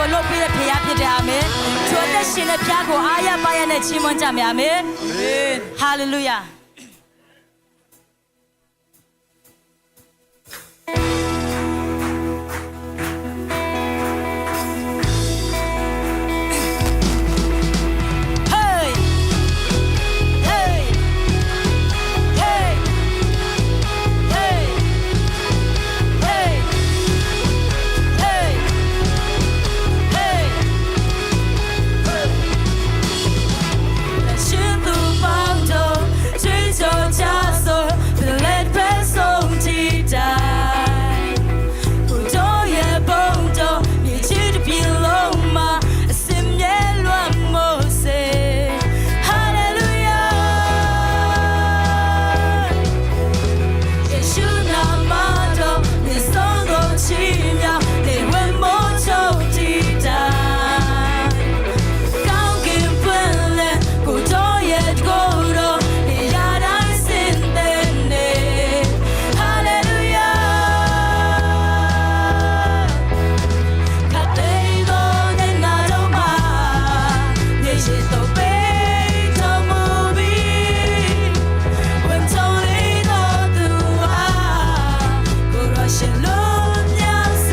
ကိုလုပ်ပေးတဲ့ဖခင်ဖြစ်တယ်အာမင်သူအသက်ရှင်တဲ့ဖခင်ကိုအားရပါရနဲ့ချီးမွမ်းကြမယ်အာမင်ဟာလေလုယာရှင်လုံးမြောက်စ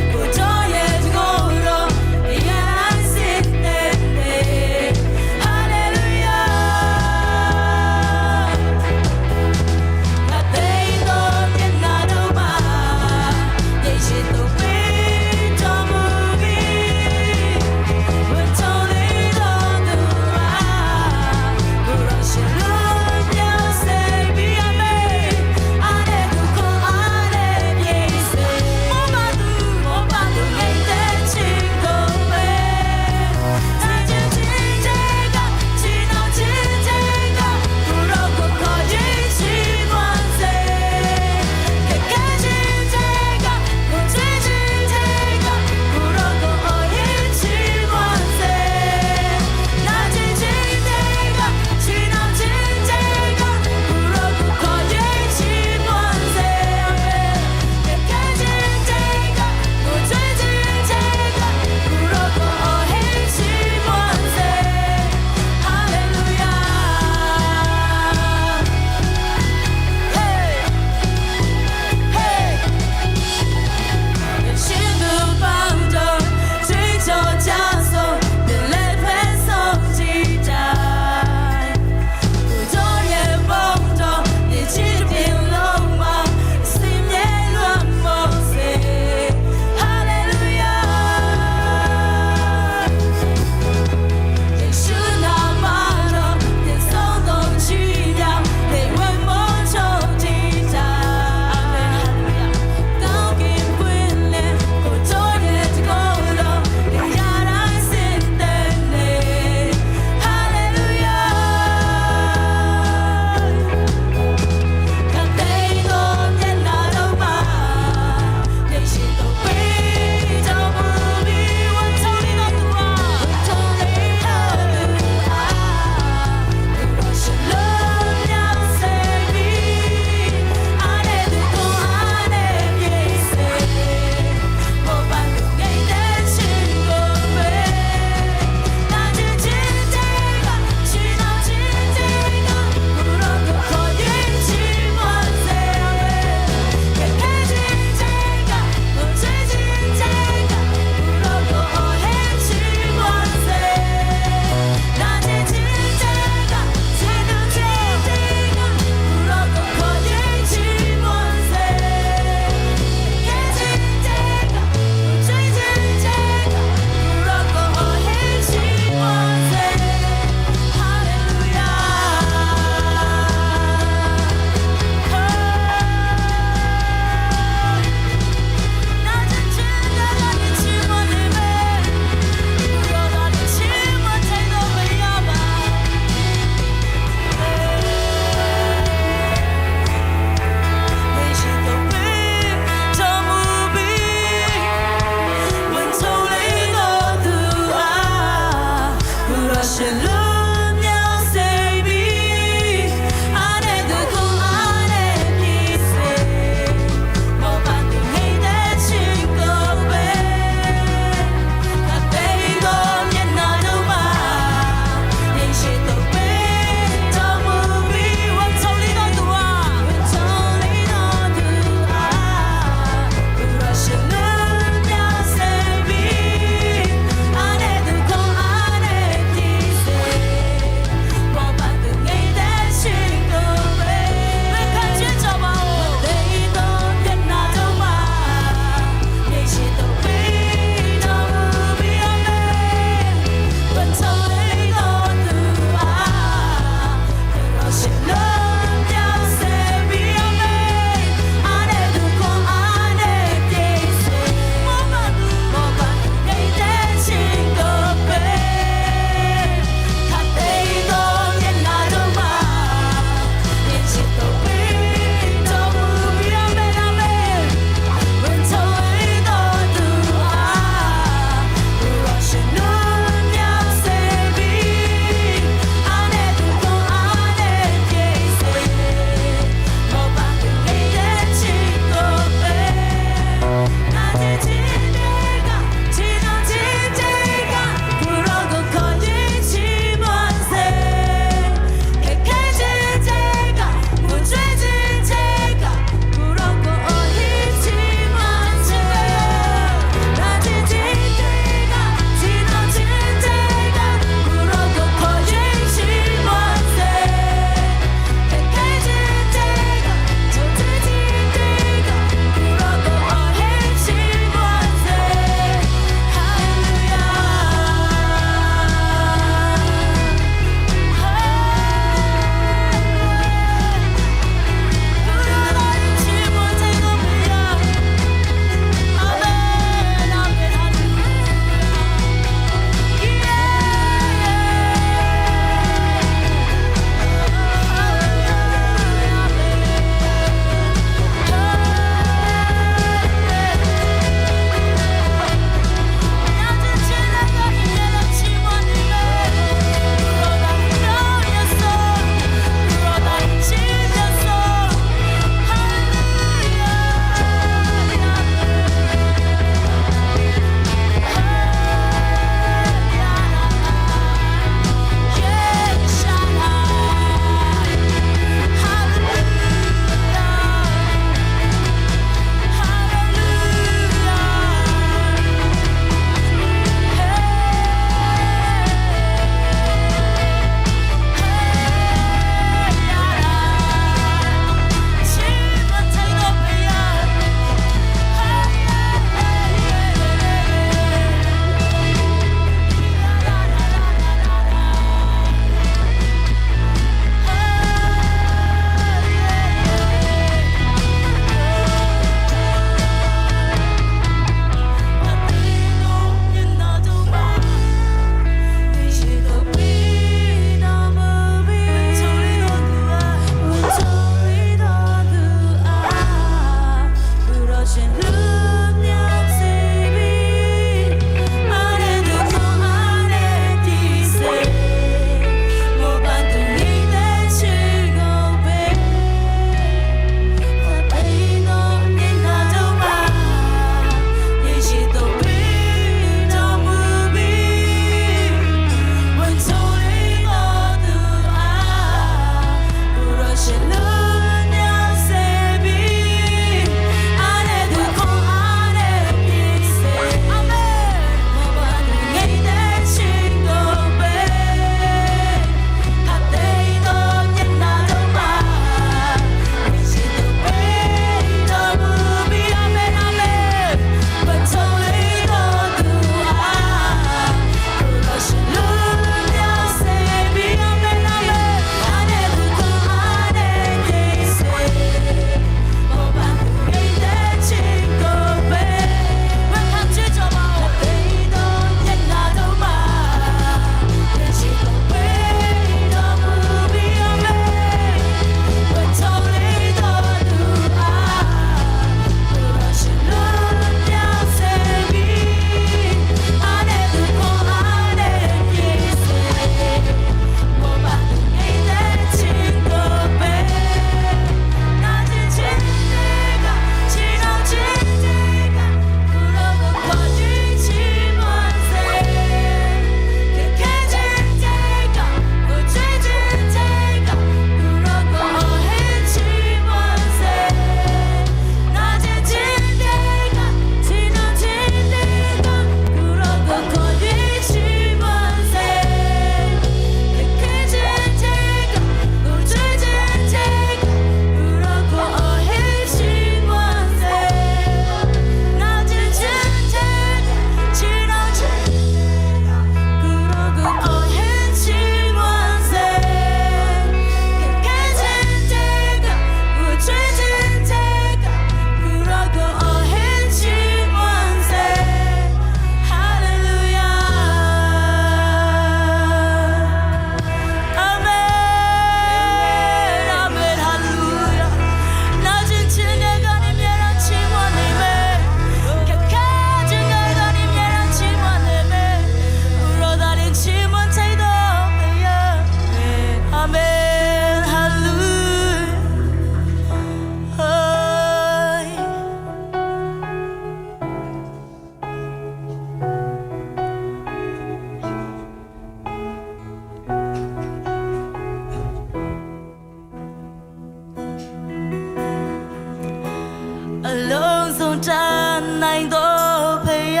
နိုင်တော့ဖေးရ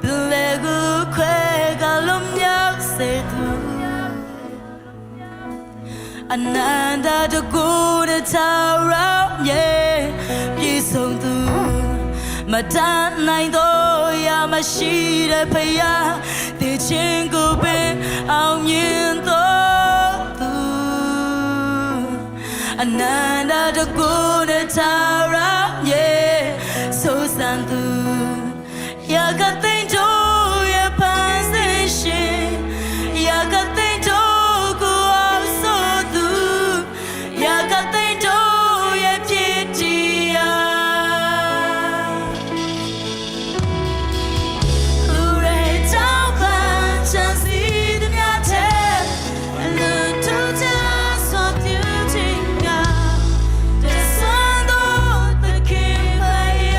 ဘလေကူခွဲကလုံးမြောက်စေသူအနန္တတကူတဲ့ချာရောင်းရဲ့ပြေဆုံးသူမတန်းနိုင်တော့ရမရှိတဲ့ဖေးရတည်ချင်းကိုပင်အောင်မြင်တော့သူအနန္တတကူတဲ့ချာရောင်းရဲ့ဆိုစံသူရကသိန်းတို့ရဲ့ပန်းစင်ရှင်ရကသိန်းတို့ကိုအောင်ဆိုသူရကသိန်းတို့ရဲ့ဖြစ်တရားလူတွေတောင်းပန်ချမ်းစီသမျှတဲ့အလူတို့ချဆော့ပြူတင်ကတဲ့ဆန်းတို့တခင်ပါရ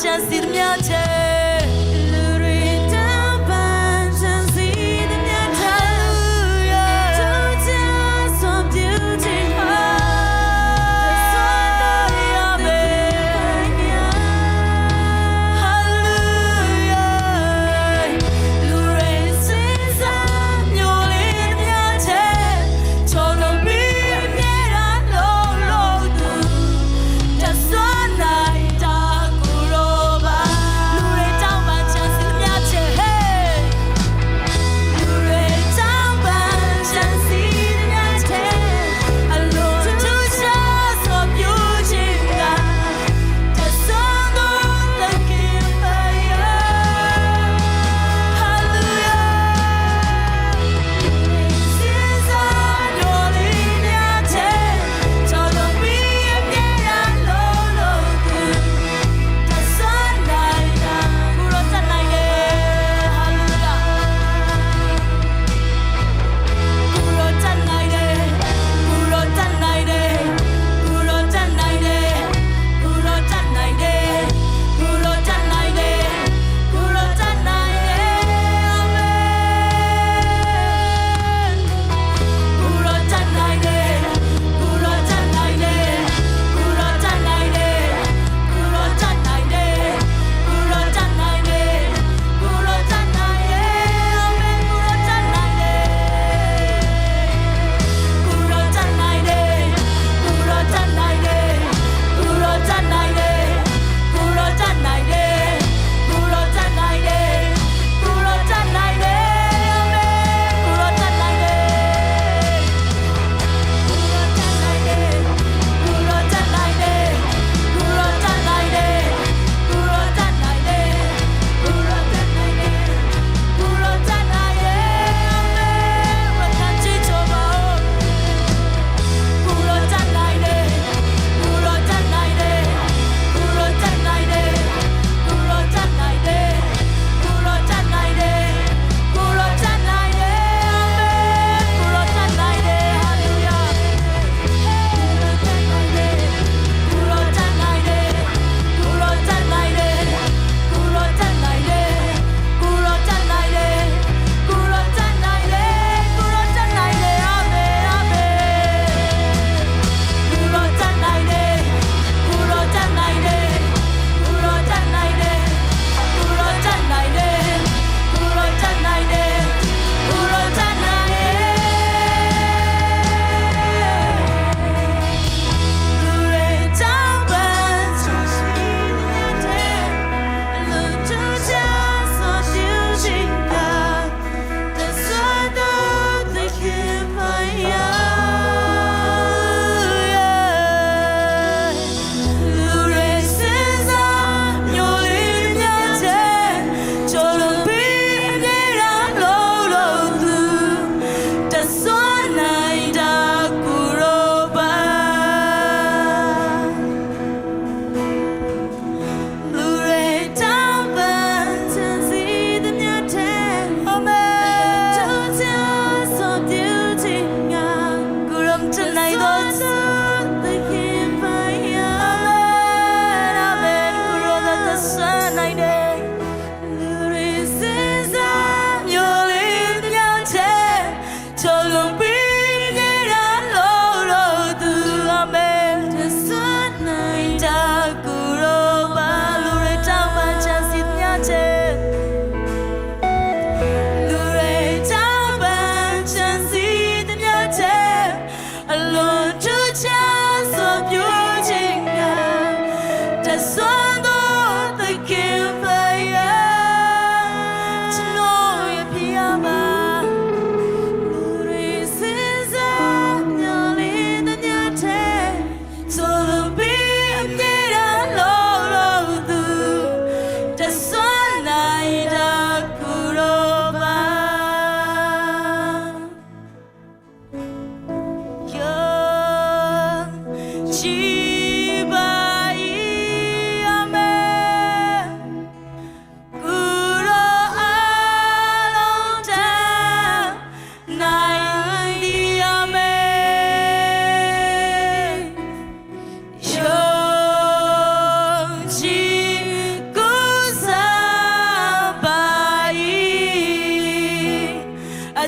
ချမ်းစီမြတ်ချေလူတွေတောင်းပန်ချမ်းစီမြတ်ချေ လူ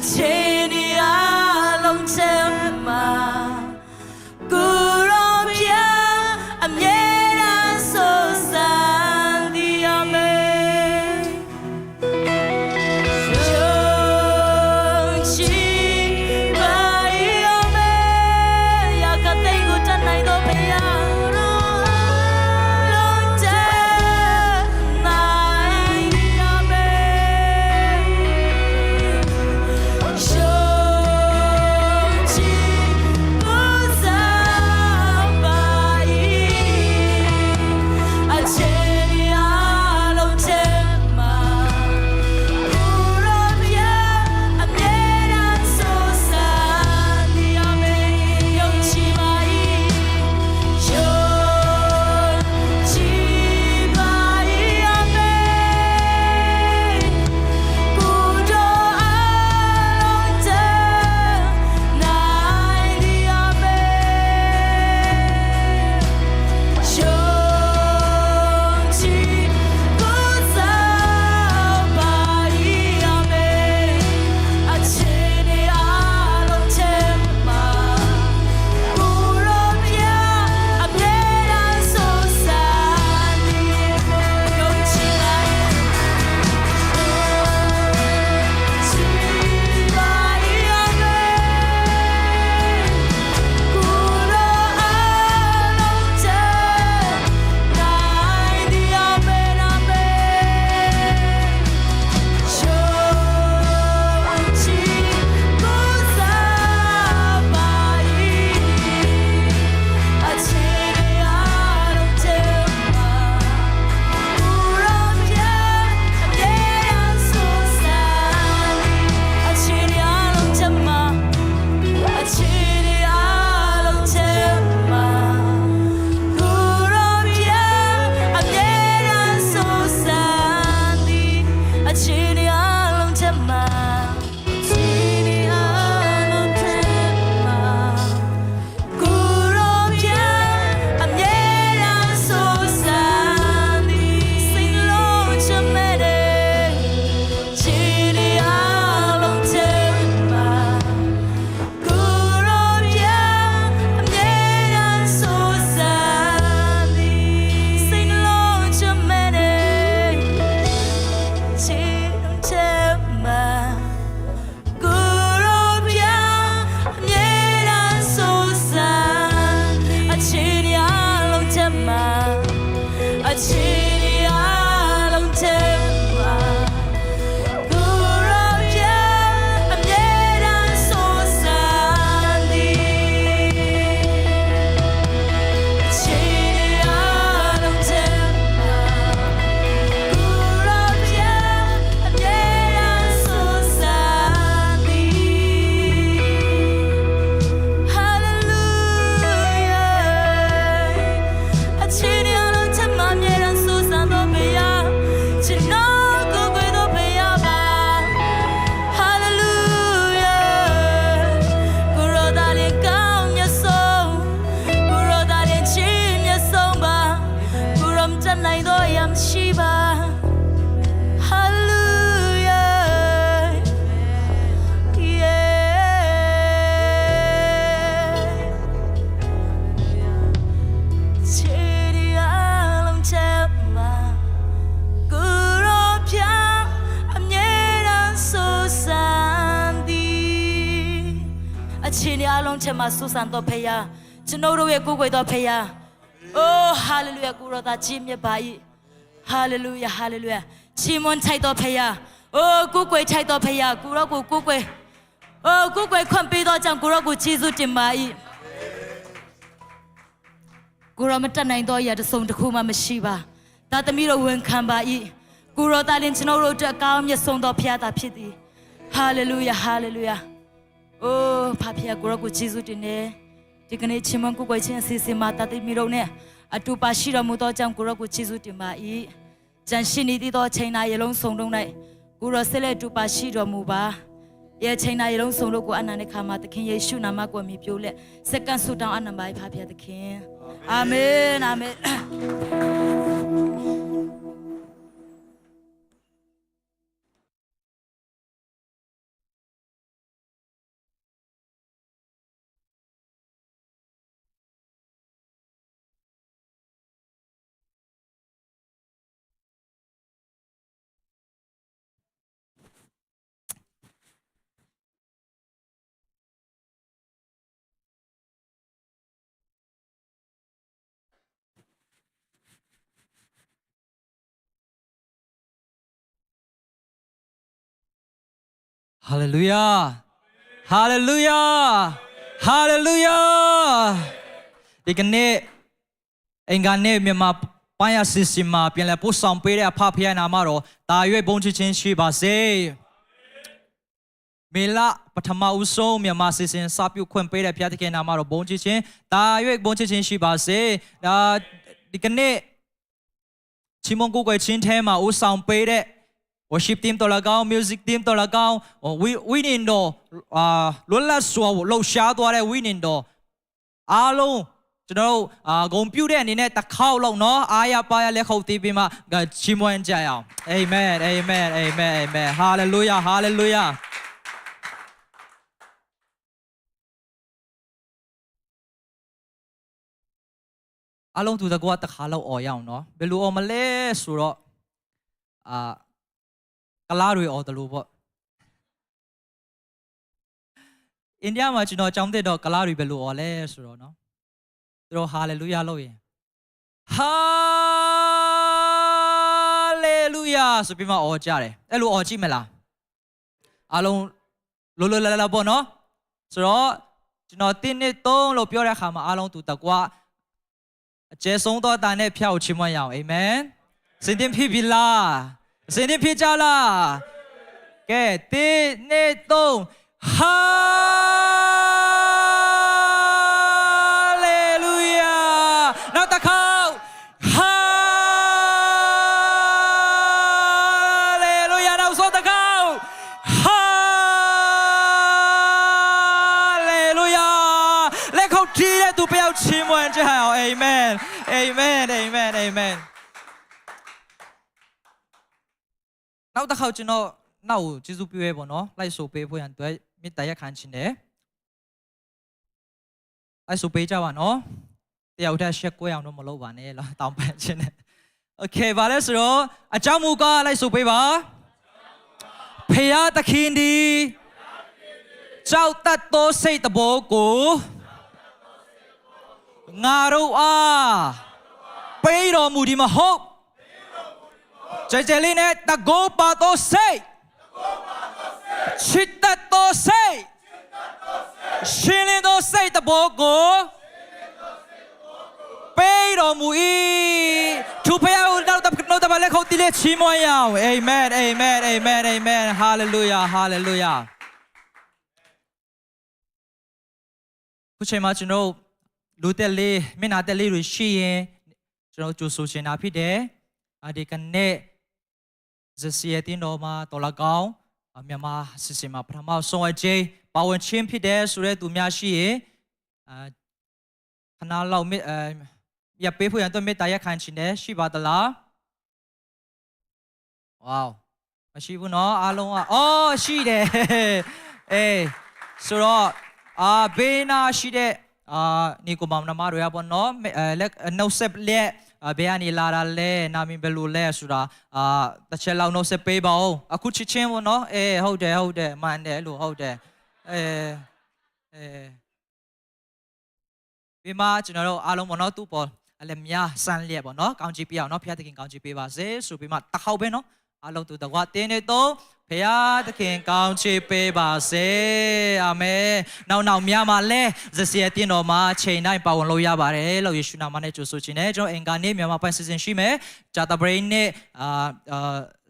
ချိန်အလုံးထဲမှာကိုရောပြအမြဲတမ်းဆိုစံဒီအမေအခြေအနေအလုံးချက်မှာဆူဆန်တော်ဖေယာကျွန်တော်တို့ရဲ့ကိုယ်ကိုယ်တော်ဖေယာအိုးဟာလေလုယာကိုရောသားကြီးမြတ်ပါ၏ဟာလေလုယာဟာလေလုယာချီးမွမ်းထိုက်တော်ဖေယာအိုးကိုယ်ကိုယ်ထိုက်တော်ဖေယာကိုရောကိုယ်ကိုယ်အိုးကိုယ်ကိုယ်ခွင့်ပေးတော်ကြောင့်ကိုရောကိုကျေးဇူးတင်ပါ၏ကိုရောမတတ်နိုင်တော့ရတဲ့ဆုံးတစ်ခုမှမရှိပါဒါသမီးတို့ဝန်ခံပါ၏ကိုရောသားလင်ကျွန်တော်တို့အတွက်အကောင်းမြတ်ဆုံးတော်ဖခင်သာဖြစ်သည်ဟာလေလုယာဟာလေလုယာအိုးဖခင်ကိုရောကိုကျေးဇူးတင်တယ်ဒီကနေ့ချင်းမကိုကိုချင်းအစီအစဉ်မှာတသမီးတို့နဲ့အတူပါရှိတော်မူသောကြောင့်ကိုရောကိုကျေးဇူးတင်ပါ၏ကြံရှိနေသောချိန်နာရေလုံးစုံလုံး၌ကိုရောဆက်လက်တူပါရှိတော်မူပါရဲ့ချိန်နာရေလုံးစုံလို့ကိုအနန္တခါမှာသခင်ယေရှုနာမကိုမြည်ပြိုးလက်စက္ကန့်ဆုတောင်းအနံပါဖခင်သခင်အာမင်အာမင် Hallelujah Hallelujah Hallelujah ဒီကနေ့အင်္ဂါနေ့မြန်မာပိုင်းအစီအစဉ်မှာပြန်လည်ပို့ဆောင်ပေးတဲ့အဖဖခင်နာမတော်တာ၍ဘုန်းကြီးခြင်းရှိပါစေမေလပထမဦးဆုံးမြန်မာအစီအစဉ်စပြုခွင့်ပေးတဲ့ဖခင်နာမတော်ဘုန်းကြီးခြင်းတာ၍ဘုန်းကြီးခြင်းရှိပါစေဒီကနေ့ချီးမွမ်းကိုးကွယ်ခြင်းထဲမှာဦးဆောင်ပေးတဲ့ worship team တော်၎င်း music team တော်၎င်းဝိနည်းတော်လွတ်လပ်စွာလှုပ်ရှားသွားတဲ့ဝိနည်းတော်အားလုံးကျွန်တော်တို့ဂုဏ်ပြုတဲ့အနေနဲ့တစ်ခေါက်လုံးเนาะအားရပါရလက်ခုပ်တီးပြီးမှချီးမွမ်းကြရအောင် amen amen amen amen hallelujah hallelujah အားလုံးသူတကွာတစ်ခါလောက်អော်ရအောင်เนาะဘယ်လိုអော်မလဲဆိုတော့ကလားတွေអော်တယ်လို့ပေါ့အိန္ဒိယမှာကျွန်တော်ကြောင်းတဲ့တော့ကလားတွေဘယ်လိုអော်လဲဆိုတော့เนาะသူတို့ဟာလေလုယာလို့ရင်ဟာလေလုယာဆိုပြီးမှអော်ကြတယ်အဲ့လိုអော်ကြည့်မလားအားလုံးလောလောလလပေါ့เนาะဆိုတော့ကျွန်တော်1 2 3လို့ပြောတဲ့အခါမှာအားလုံးသူတကွာအကျဲဆုံးသောတာနဲ့ဖျောက်ချီးမွမ်းရအောင်အာမင်စင်တင်ဖြစ်ပြီလားစင်တင်ဖြစ်ကြလားကဲ1 2 3ဟာလေလုယာနောက်တစ်ခေါက်ဟာလေလုယာနောက်ဆုံးတစ်ခေါက်ဟာလေလုယာလက်ခုပ်တီးတဲ့သူပြောက်ချီးမွမ်းကြအောင်အာမင်အာမင်အာမင်အာမင်နောက်တစ်ခေါက်ကျွန်တော်နောက်ကျေးဇူးပြုရဲပေါ့နော်လိုက်ဆိုပေးဖို့ရန်အတွက်မေတ္တာရက်ခံခြင်းတယ်လိုက်ဆိုပေးကြပါနော်တယောက်တည်းရှက်ကွဲအောင်တော့မလုပ်ပါနဲ့လို့တောင်းပန်ခြင်းတယ်โอเคပါလဲဆိုတော့အကြောင်းမူကားလိုက်ဆိုပေးပါဖခင်သခင်ဒီကြောက်တတ်သောစိတ်တဘောကိုငါတို့အားပေးတော်မူဒီမဟုတ်ကြည်ကြလေးနဲ့တကောပါသောစိတ်ချစ်တတ်သောစိတ်ရှင်လင်းသောစိတ်တဘောကိုပေးတော်မူ၏သူဖျားဦးနောက်တပါလက်ခုပ်တီးလက်ချီးမွမ်းရအောင် amen amen amen amen hallelujah hallelujah ခုချိန်မှာကျွန်တော်လူတက်လေးမျက်နှာတက်လေးတွေရှိရင်ကျွန်တော်ကြိုဆိုချင်တာဖြစ်တယ်ဒီကနေ့ဇစီယတင်တော်မှာတော်လာကောင်းမြန်မာစစ်စင်မှာပထမဆုံးအကြိမ်ပါဝင်ချင်းဖြစ်တဲ့ဆိုတဲ့သူများရှိရင်ခဏလောက်ရပေးဖို့ရတော့မေတ္တာရက်ခံခြင်းနဲ့ရှိပါသလားဝေါမရှိဘူးနော်အားလုံးကအော်ရှိတယ်အေးဆိုတော့ဘေးနာရှိတဲ့နီကိုမောင်နှမတွေပေါ့နော်လက်နှုတ်ဆက်လက်ဘယ်ကနေလာတာလဲနာမည်ဘယ်လိုလဲဆိုတာတစ်ချက်လောက်နှုတ်ဆက်ပေးပါဦးအခုချစ်ချင်းပေါ့နော်ဟုတ်တယ်မှန်တယ်လို့ဟုတ်တယ်ဒီမှာကျွန်တော်တို့အားလုံးပေါ့နော်သူ့ပေါ်အလည်းများစမ်းလျက်ပေါ့နော်ကောင်းချီးပေးအောင်နော်ဖခင်သခင်ကောင်းချီးပေးပါစေဆိုပြီးမှတစ်ခေါက်ပဲနော်အားလုံးသူတကွာတင်းနေတော့ဖခင်သခင်ကောင်းချီးပေးပါစေအာမင်နောက်များမှာလဲဇစီယတင်တော်မှာချိန်တိုင်းပါဝင်လို့ရပါတယ်လို့ယေရှုနာမနဲ့ကြိုဆိုခြင်းနဲ့ကျွန်တော်အင်္ဂါနေ့မြန်မာပိုင်းစီစဉ်ရှိမယ်ဂျာတာဘရိန်နဲ့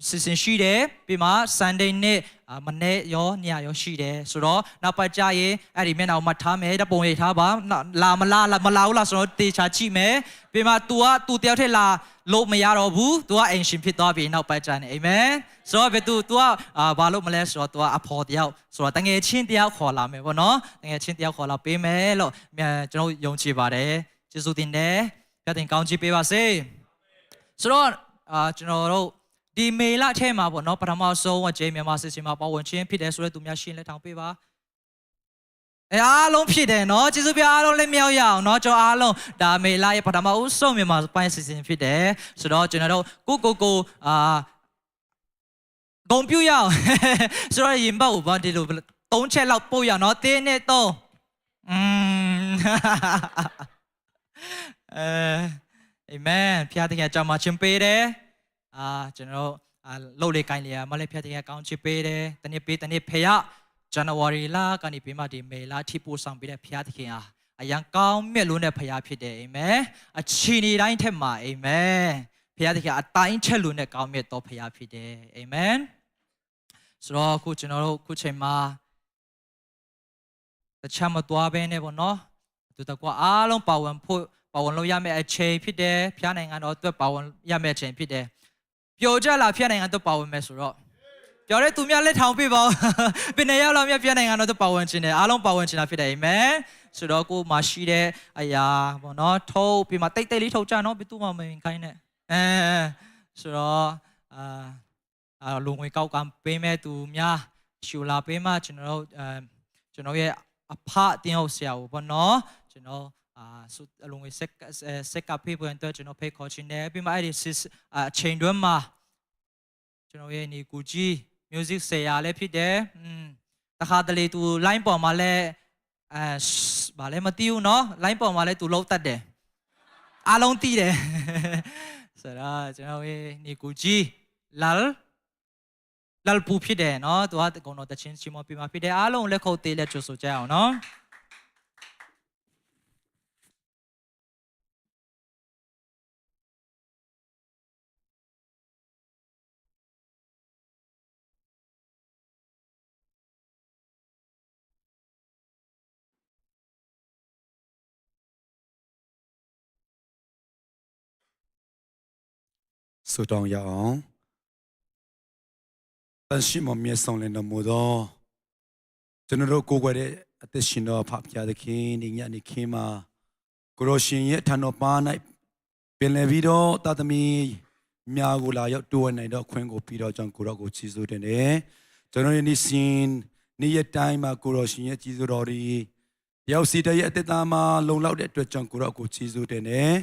စီစဉ်ရှိတယ်ပြီးမှ Sunday နေ့မနေ့ရောညရောရှိတယ်ဆိုတော့နောက်ပတ်ကြရင်အဲ့ဒီမျက်နှာမှာထားမယ်တပုံရိပ်ထားပါလာမလားမလာဘူးလားဆိုတော့တေချာကြည့်မယ်ပြီးမှ तू တယောက်ထက်လာလို့မရတော့ဘူး तू ကအင်ရှင်ဖြစ်သွားပြီနောက်ပတ်ကြနေအာမင်ဆိုတော့ဘယ် तू ဘာလို့မလဲဆိုတော့ तू အဖော်တယောက်ဆိုတော့တငယ်ချင်းတယောက်ခေါ်လာမယ်ပေါ့နော်တငယ်ချင်းတယောက်ခေါ်လာပေးမယ်လို့ကျွန်တော်ယုံကြည်ပါတယ်ကျေးဇူးတင်တယ်ဖခင်ကောင်းချီးပေးပါစေဆိုတော့ကျွန်တော်တို့ဒီမေလထဲမှာပေါ့နော်ပထမဆုံးအကြိမ်မြန်မာစစ်စင်မှာပါဝင်ခြင်းဖြစ်တယ်ဆိုတဲ့သူများရှင်းလက်ထောင်ပေးပါအားလုံးဖြစ်တယ်နော်ကျေးဇူးပြအားလုံးလည်းမြောက်ရအောင်နော်ကျွန်တော်အားလုံးဒါမေလရဲ့ပထမဦးဆုံးမြန်မာပိုင်းစစ်စင်ဖြစ်တယ်ဆိုတော့ကျွန်တော်တို့ကိုဂုံပြူရအောင်ဆိုတော့ရင်ပေါ့ဘာဒီလို3ချက်လောက်ပို့ရအောင်နော်1 2 3အာမင်ဖျားတဲ့ကြောင်မှာချင်းပေးတယ်ကျွန်တော် လုပ်လေကိုင်းလေမလေးဖျက်တဲ့ကောင်းချစ်ပေးတယ်တနေ့ပေးတနေ့ဖေရဇန်နဝါရီလကနေပြီးမှဒီမေလထိပို့ဆောင်ပေးတဲ့ဖျားသခင်အားအရန်ကောင်းမြတ်လို့နဲ့ဖျားဖြစ်တယ်အာမင်အချီနေတိုင်းထက်မှာအာမင်ဖျားသခင်အတိုင်းချက်လို့နဲ့ကောင်းမြတ်တော်ဖျားဖြစ်တယ်အာမင်ဆိုတော့အခုကျွန်တော်တို့ခုချိန်မှာတခြားမသွားဘဲနဲ့ပေါ့နော်သူတကွာအားလုံးပါဝင်လို့ရမယ့်အချိန်ဖြစ်တယ်ဖျားနိုင်ငံတော်အတွက်ပါဝင်ရမယ့်အချိန်ဖြစ်တယ်ပျော်ကြလားဖျားနိုင်ငံအတွက်ပါဝင်မယ်ဆိုတော့ပြောရဲသူများလက်ထောင်ပြပါဦးဘယ်နေရောက်လောက်မြတ်ဖျားနိုင်ငံတော်အတွက်ပါဝင်ခြင်းတယ်အားလုံးပါဝင်ခြင်းတာဖြစ်တယ်အာမင်ဆိုတော့ကိုမှရှိတဲ့အရာပေါ့နော်ထုတ်ပြီးမှတိတ်တိတ်လေးထုတ်ကြနော်ဘယ်သူမှမဝင်ခိုင်းနဲ့ဆိုတော့လုံငွေကောက်ကပေးမဲ့သူများရှူလာပေးမှကျွန်တော်ရဲ့အဖအတင်းဟုတ်ဆရာကိုပေါ့နော်ကျွန်တော်လုံငွေစက်ကပေးဖို့အတွက်ကျွန်တော်ဖေးခေါ်ခြင်းတယ်ပြီးမှအဲ့ဒီအချိန်တွင်းမှာကျွန်တော်ရဲ့နေကူကြီး music ဆရာလည်းဖြစ်တယ်တခါတလေသူ line ပေါ်မှာလည်းဘာလဲမသိဘူးเนาะ line ပေါ်မှာလည်းသူလုံးတတ်တယ်အားလုံးသိတယ်ဆိုတော့ကျွန်တော်ရဲ့နေကူကြီးလာပူဖြစ်တယ်เนาะသူကကောင်တော့တချင်းချီမပြမဖြစ်တယ်အားလုံးလက်ခုပ်သေးလက်ချဆိုကြအောင်เนาะဆုတောင်းရအောင်တန်ရှိမမြတ်ဆောင်လည်းနမို့တော့ကျွန်တော်တို့ကိုယ်ွယ်တဲ့အသက်ရှင်တော်ဖဖျားသခင်ဒီညနေခင်းမှာကိုရရှင်ရဲ့ထံတော်ပါ၌ပင်လယ်ပြီးတော့တာသမီများကိုလာရောက်တိုးဝဲနိုင်တော့ခွင့်ကိုပြီးတော့ကျွန်တော်ကိုရောကိုချီးစိုးတင်တယ်ကျွန်တော်ရဲ့နေ့စဉ်နေ့ရက်တိုင်းမှာကိုရရှင်ရဲ့ကြီးစိုးတော်ဒီရောက်စီတဲ့ရဲ့အသက်တာမှာလုံလောက်တဲ့အတွက်ကျွန်တော်ကိုရောကိုချီးစိုးတင်တယ်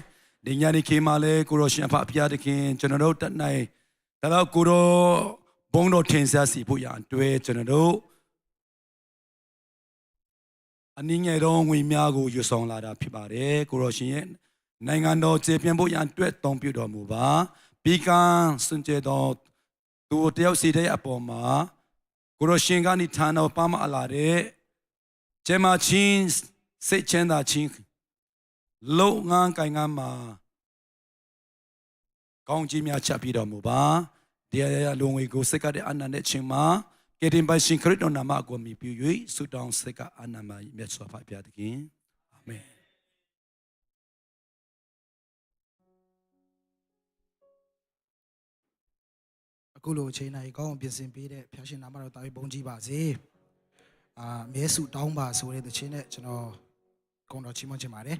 ဒီညနေခင်းမှာလဲကိုရရှင်အဖဖျားသခင်ကျွန်တော်တို့တတ်နိုင်ဒါတော့ကိုရောဘုံတော်ထင်ရှားစီဖို့ရန်တွဲကျွန်တော်တို့အနည်းငယ်တော့ငွေများကိုယူဆောင်လာတာဖြစ်ပါတယ်ကိုရောရှင်ရဲ့နိုင်ငံတော်ကျေပြန့်ဖို့ရန်တွဲတောင်းပြတော်မူပါပြီးကံစွန့်ကြဲတော်သူတယောက်စီတဲ့အပေါ်မှာကိုရောရှင်ကနေဌာနတော်ပါမအလာတဲ့ဂျေမာချင်းစိတ်ချမ်းသာချင်းလုံငန်းကိုင်ငန်းမှာကောင်းကြီးများချပြီးတော်မူပါတရားလုံဝေကိုစက္ကတဲ့အနန္တချင်းမှာကယ်တင်ပါရှင်ခရစ်တော်နာမကိုမြည်ပြီး၍ဆုတောင်းစက္ကအနန္တမြတ်စွာဘုရားသခင်အာမင်အခုလိုအချိန်တိုင်းကောင်းအောင်ပြင်ဆင်ပေးတဲ့ဖျားရှင်နာမတော်တာပြီးဘုန်းကြီးပါစေမဲစုတောင်းပါဆိုတဲ့တခြင်းနဲ့ကျွန်တော်ဂုဏ်တော်ချီးမွမ်းချင်ပါတယ်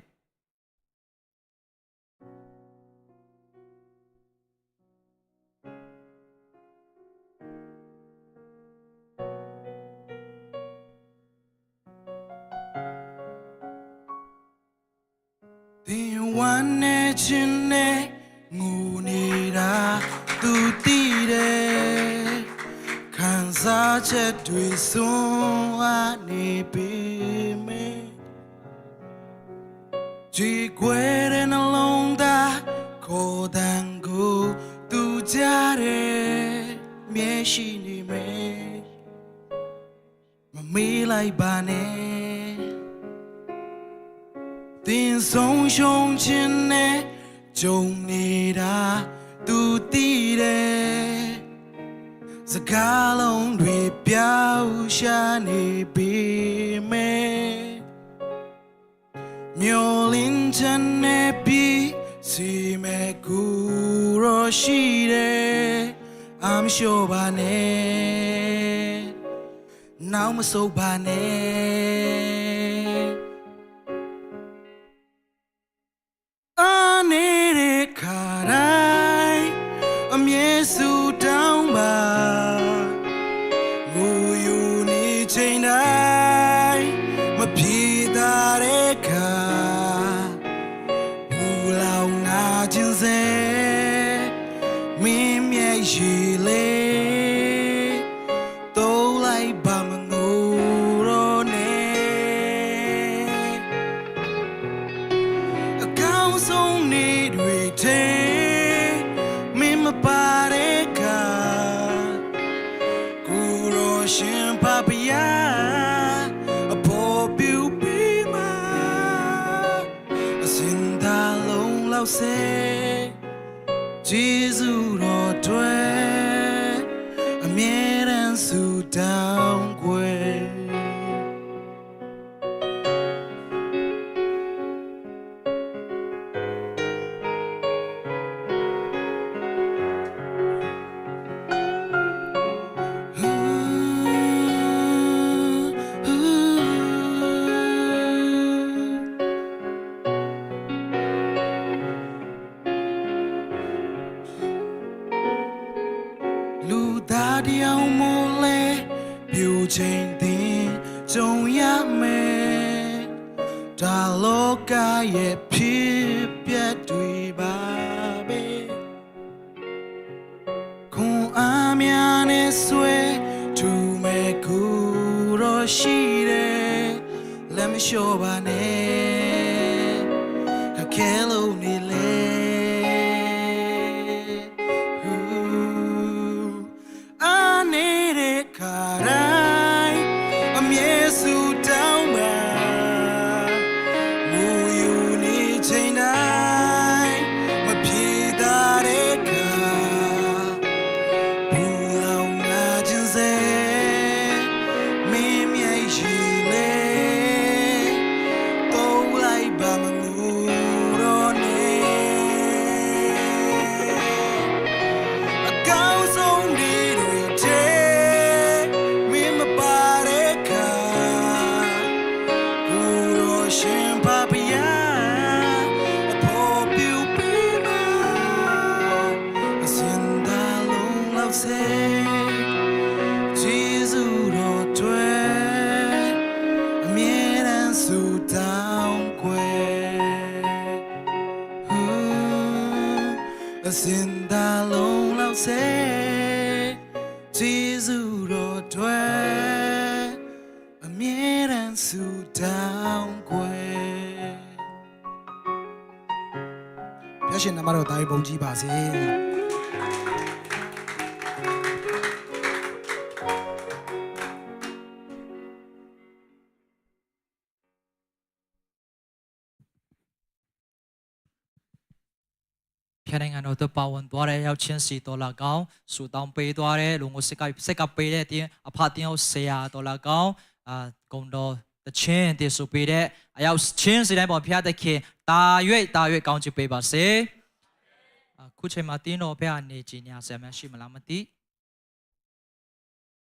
ဒီဝမ်းနဲ့ချင်းနဲ့ငူနေတာသူတည်တယ်ခံစားချက်တွေစွန့်အားနေပြီမယ်ကြည်ခွဲတဲ့နှလုံးသားကိုယ်တန်ကိုသူကြတယ်မျက်ရှိနေမယ်မမေးလိုက်ပါနဲ့တင်ဆုံးရှုံးခြင်းနဲ့ကြုံနေတာသူတည်တယ်စကားလုံးတွေပြောင်းရှာနေပြီမယ်မျောလင်းချင်နေပြီစီမဲ့ကူရရှိတယ် I'm sure ပါနဲ့နောက်မစိုးပါနဲ့နေတဲ့ခါတိုင်းအမြဲစုတောင်းပါငိုယူနေချိန်တိုင်းမပြေတာတဲ့ခါဘူလောင်နာခြင်းစေမင်းမြေရှိလေတိုးလိုက်ပါမငိုတော့နဲ့အကောင်းဆုံးနေတွေထဲမင်းမပါတဲ့ခါ Jesus Lord a mere and so down way Chain thing, don't ya me? Daloka ye pip yet we babe. Kun amiane swe to me kuro shire. Let me show my name. Kakelo nile. I need it, cara. Sin da long lao se Jesus ro twe a mien and su down kwe ဘုရားရှင်နာမတော်သားဘုန်းကြီးပါစေ ဖျက်နိုင်ငံတော်ပါဝင်သွားတဲ့ရောက်ချင်းစီတော်လာကောင်းဆူတောင်းပေးသွားတဲ့လူငိုစက်ကပေးတဲ့တင်းအဖတင်းအောင်ဆရာတော်လာကောင်းဂုံတော်တချင်းတည်ဆူပေးတဲ့အရောက်ချင်းစီတိုင်းပေါ်ဖျက်တဲ့ခင်တာ၍ကောင်းချီးပေးပါစေခုချိန်မှာတင်းတော်ဖျက်အနေကြီးညာဆရာမရှိမလားမသိ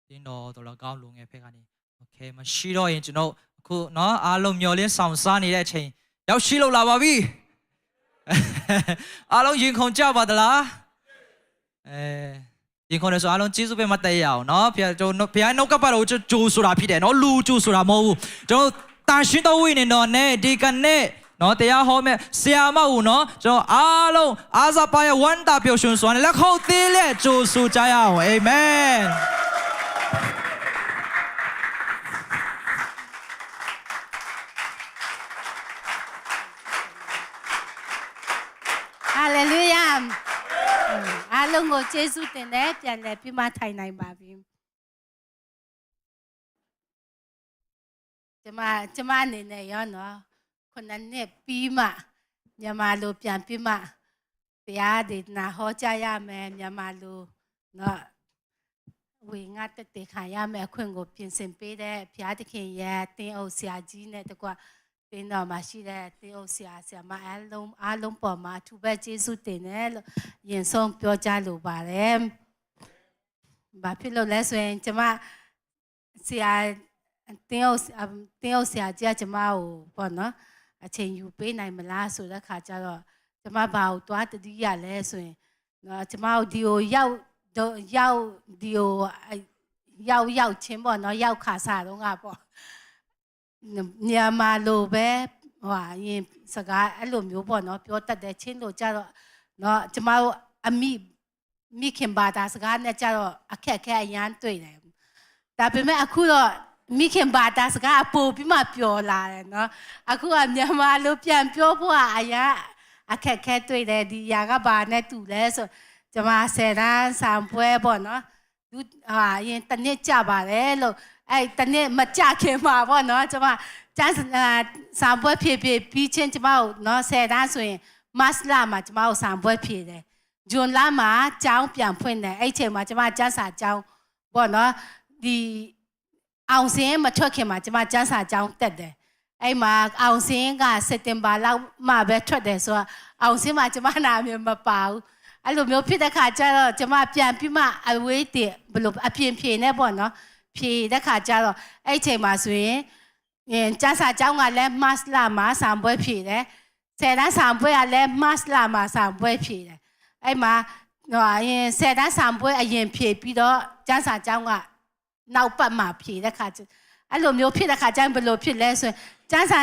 တင်းတော်လာကောင်းလူငယ်ဖက်ကနေโอเคမရှိတော့ရင်ကျွန်တော်အခုเนาะအားလုံးမျောလင်းဆောင်စားနေတဲ့အချိန်ရောက်ရှိလို့လာပါပြီအားလုံးရင်ခုန်ကြပါသလားရင်ခုန်ရဆိုအားလုံးကျေးဇူးပဲမတက်ရအောင်เนาะဘုရားကျွန်တော်ဘုရားနှုတ်ကပတ်တော်ကြိုးဆိုတာဖြစ်တယ်เนาะလူကြိုးဆိုတာမဟုတ်ဘူးကျွန်တော်တာရှင်းတော်ဝိနေတော်နဲ့ဒီကနေ့เนาะတရားဟောမဲ့ဆရာမဟုတ်เนาะကျွန်တော်အားလုံးအားစားပါရဝမ်းတာပျော်ရွှင်စွာနဲ့လက်ခုပ်သေးလက်ကြိုးဆိုကြရအောင်အာမင်Hallelujah. အားလုံးကိုကျေးဇူးတင်တယ်ပြန်လည်ပြီးမှထိုင်နိုင်ပါပြီကျမအနေနဲ့ရောနော်ခုနှစ်ပြီးမှမြန်မာလိုပြန်ပြီးမှတရားဒေသနာဟောကြားရမယ်မြန်မာလိုနော်ဝေငါတက်တဲ့ခံရမယ်အခွင့်ကိုပြင်ဆင်ပေးတဲ့ဘုရားသခင်ရဲ့တင်းအုပ်ဆရာကြီးနဲ့တကွတင်းတော်မှာရှိတဲ့တင်းအုပ်ဆရာမအားလုံးပေါ်မှာအထူးပဲကျေးဇူးတင်တယ်လို့ရင်ဆုံးပြောကြားလိုပါတယ်။ဘာဖြစ်လို့လဲဆိုရင်ကျမဆရာတင်းအုပ်ဆရာကြီးကကျမကိုပေါ့နော်အချိန်ယူပေးနိုင်မလားဆိုတဲ့ခါကျတော့ကျမဘာကိုသွားတတိယလဲဆိုရင်နော်ကျမတို့ဒီကိုရောက်ချင်းပေါ့နော်ရောက်ခါစားတော့ငါပေါ့မြန်မာလိုပဲဟိုအရင်စကားအဲ့လိုမျိုးပေါ့နော်ပြောတတ်တယ်ချင်းလို့ကြတော့နော်ကျမတို့အမိခင်ဘာသာစကားနဲ့ကြတော့အခက်အရန်တွေ့တယ်ဒါပေမဲ့အခုတော့မိခင်ဘာသာစကားပို့ပြီးမှပြောလာတယ်နော်အခုကမြန်မာလိုပြန်ပြောဖို့အရန်အခက်တွေ့တယ်ဒီຢာကဘာနဲ့တူလဲဆိုကျမဆယ်တန်းဆံပွဲပေါ့နော်သူရင်တနစ်ကြပါတယ်လို့အဲ့တနစ်မကြခင်မှာပေါ့နော်ကျမကျန်းစာပွဲဖြည့်ပြီးချင်းကျမတို့နော်ဆယ်တန်းဆိုရင် မတ်လမှာကျမတို့ဆံပွဲဖြည့်တယ်ဂျွန်လမှာကျောင်းပြန်ဖွင့်တယ်အဲ့ချိန်မှာကျမကျန်းစာကျောင်းပေါ့နော်ဒီအောင်စင်းမထွက်ခင်မှာကျမကျန်းစာကျောင်းတက်တယ်အဲ့မှာအောင်စင်းကစက်တင်ဘာလောက်မှပဲထွက်တယ်ဆိုတော့အောင်စင်းမှာကျမနာမည်မပါဘူးအဲ့လိုမျိုးဖြစ်တဲ့ခါကျတော့ကျမပြန်ပြီးမှအဝေးတည်ဘလို့အပြင်ဖြေနေပေါ့နော်ဖြေတဲ့ခါကျတော့အဲ့ချိန်မှာဆိုရင်ကျန်းစာကျောင်းကလည်းမတ်လမှာဆံပွဲဖြေတယ်ဆယ်တန်းဆံပွဲကလည်းမတ်လမှာဆံပွဲဖြေတယ်အဲ့မှာဆယ်တန်းဆံပွဲအရင်ဖြေပြီးတော့ကျန်းစာကျောင်းကနောက်ပတ်မှာဖြေတဲ့ခါအဲ့လိုမျိုးဖြစ်တဲ့ခါကျရင်ဘယ်လိုဖြစ်လဲဆိုရင်ကျန်းစာ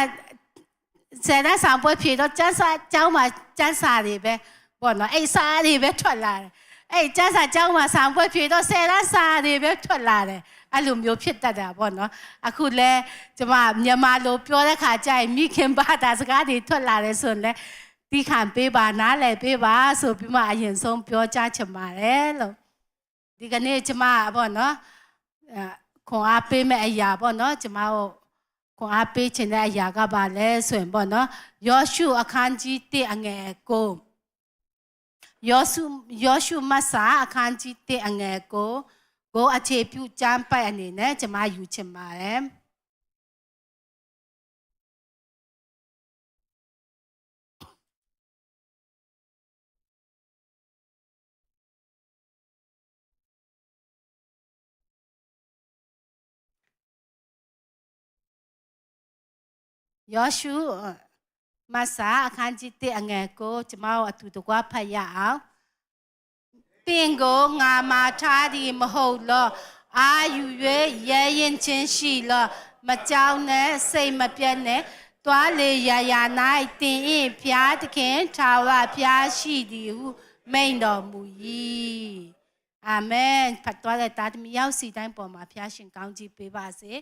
ဆယ်တန်းဆံပွဲဖြေတော့ကျန်းစာကျောင်းမှာကျန်းစာတွေပဲပေါ့နော်အဲ့စာတွေပဲထွက်လာတယ်အဲ့ကျန်းစာကျောင်းမှာဆံပွဲဖြေတော့ဆယ်တန်းစာတွေပဲထွက်လာတယ်အဲ့လိုမျိုးဖြစ်တတ်တာပေါ့နော်အခုလဲကျမမြန်မာလိုပြောတဲ့ခါကျရင်မိခင်ဘာသာစကားတွေထွက်လာတယ်ဆိုရင်လဲဒီခံပေးပါနားလည်ပေးပါဆိုပြီးမှအရင်ဆုံးပြောကြချင်ပါတယ်လို့ဒီကနေ့ကျမပေါ့နော်ခွန်အားပေးမဲ့အရာပေါ့နော်ကျမတို့ခွန်အားပေးခြင်းတဲ့အရာကပါလဲဆိုရင်ပေါ့နော်ယောရှုအခန်းကြီး1အငယ်9ယောရှုမတ်စာအခန်းကြီး1အငယ်9ကိုအခြေပြုကျမ်းပိုက်အနေနဲ့ကျမယူချင်ပါတယ်ယောရှုမတ်စာအခန်းကြီး1အငယ်9ကျမတို့အတူတကွဖတ်ရအောင်တင်ကိုငါမာထားသည်မဟုတ်လောအာယူ၍ရဲရင်ချင်းရှိလောမကြောက်နဲ့စိတ်မပြတ်နဲ့တွားလေရာရာ၌တင်၏ဖျားသခင်ထာဝရဖျားရှိသည်ဟုမိန့်တော်မူ၏အာမင်ဖတ်တော်တဲ့တာသမီရောက်စီတိုင်းပေါ်မှာဖျားရှင်ကောင်းကြီးပေးပါစေ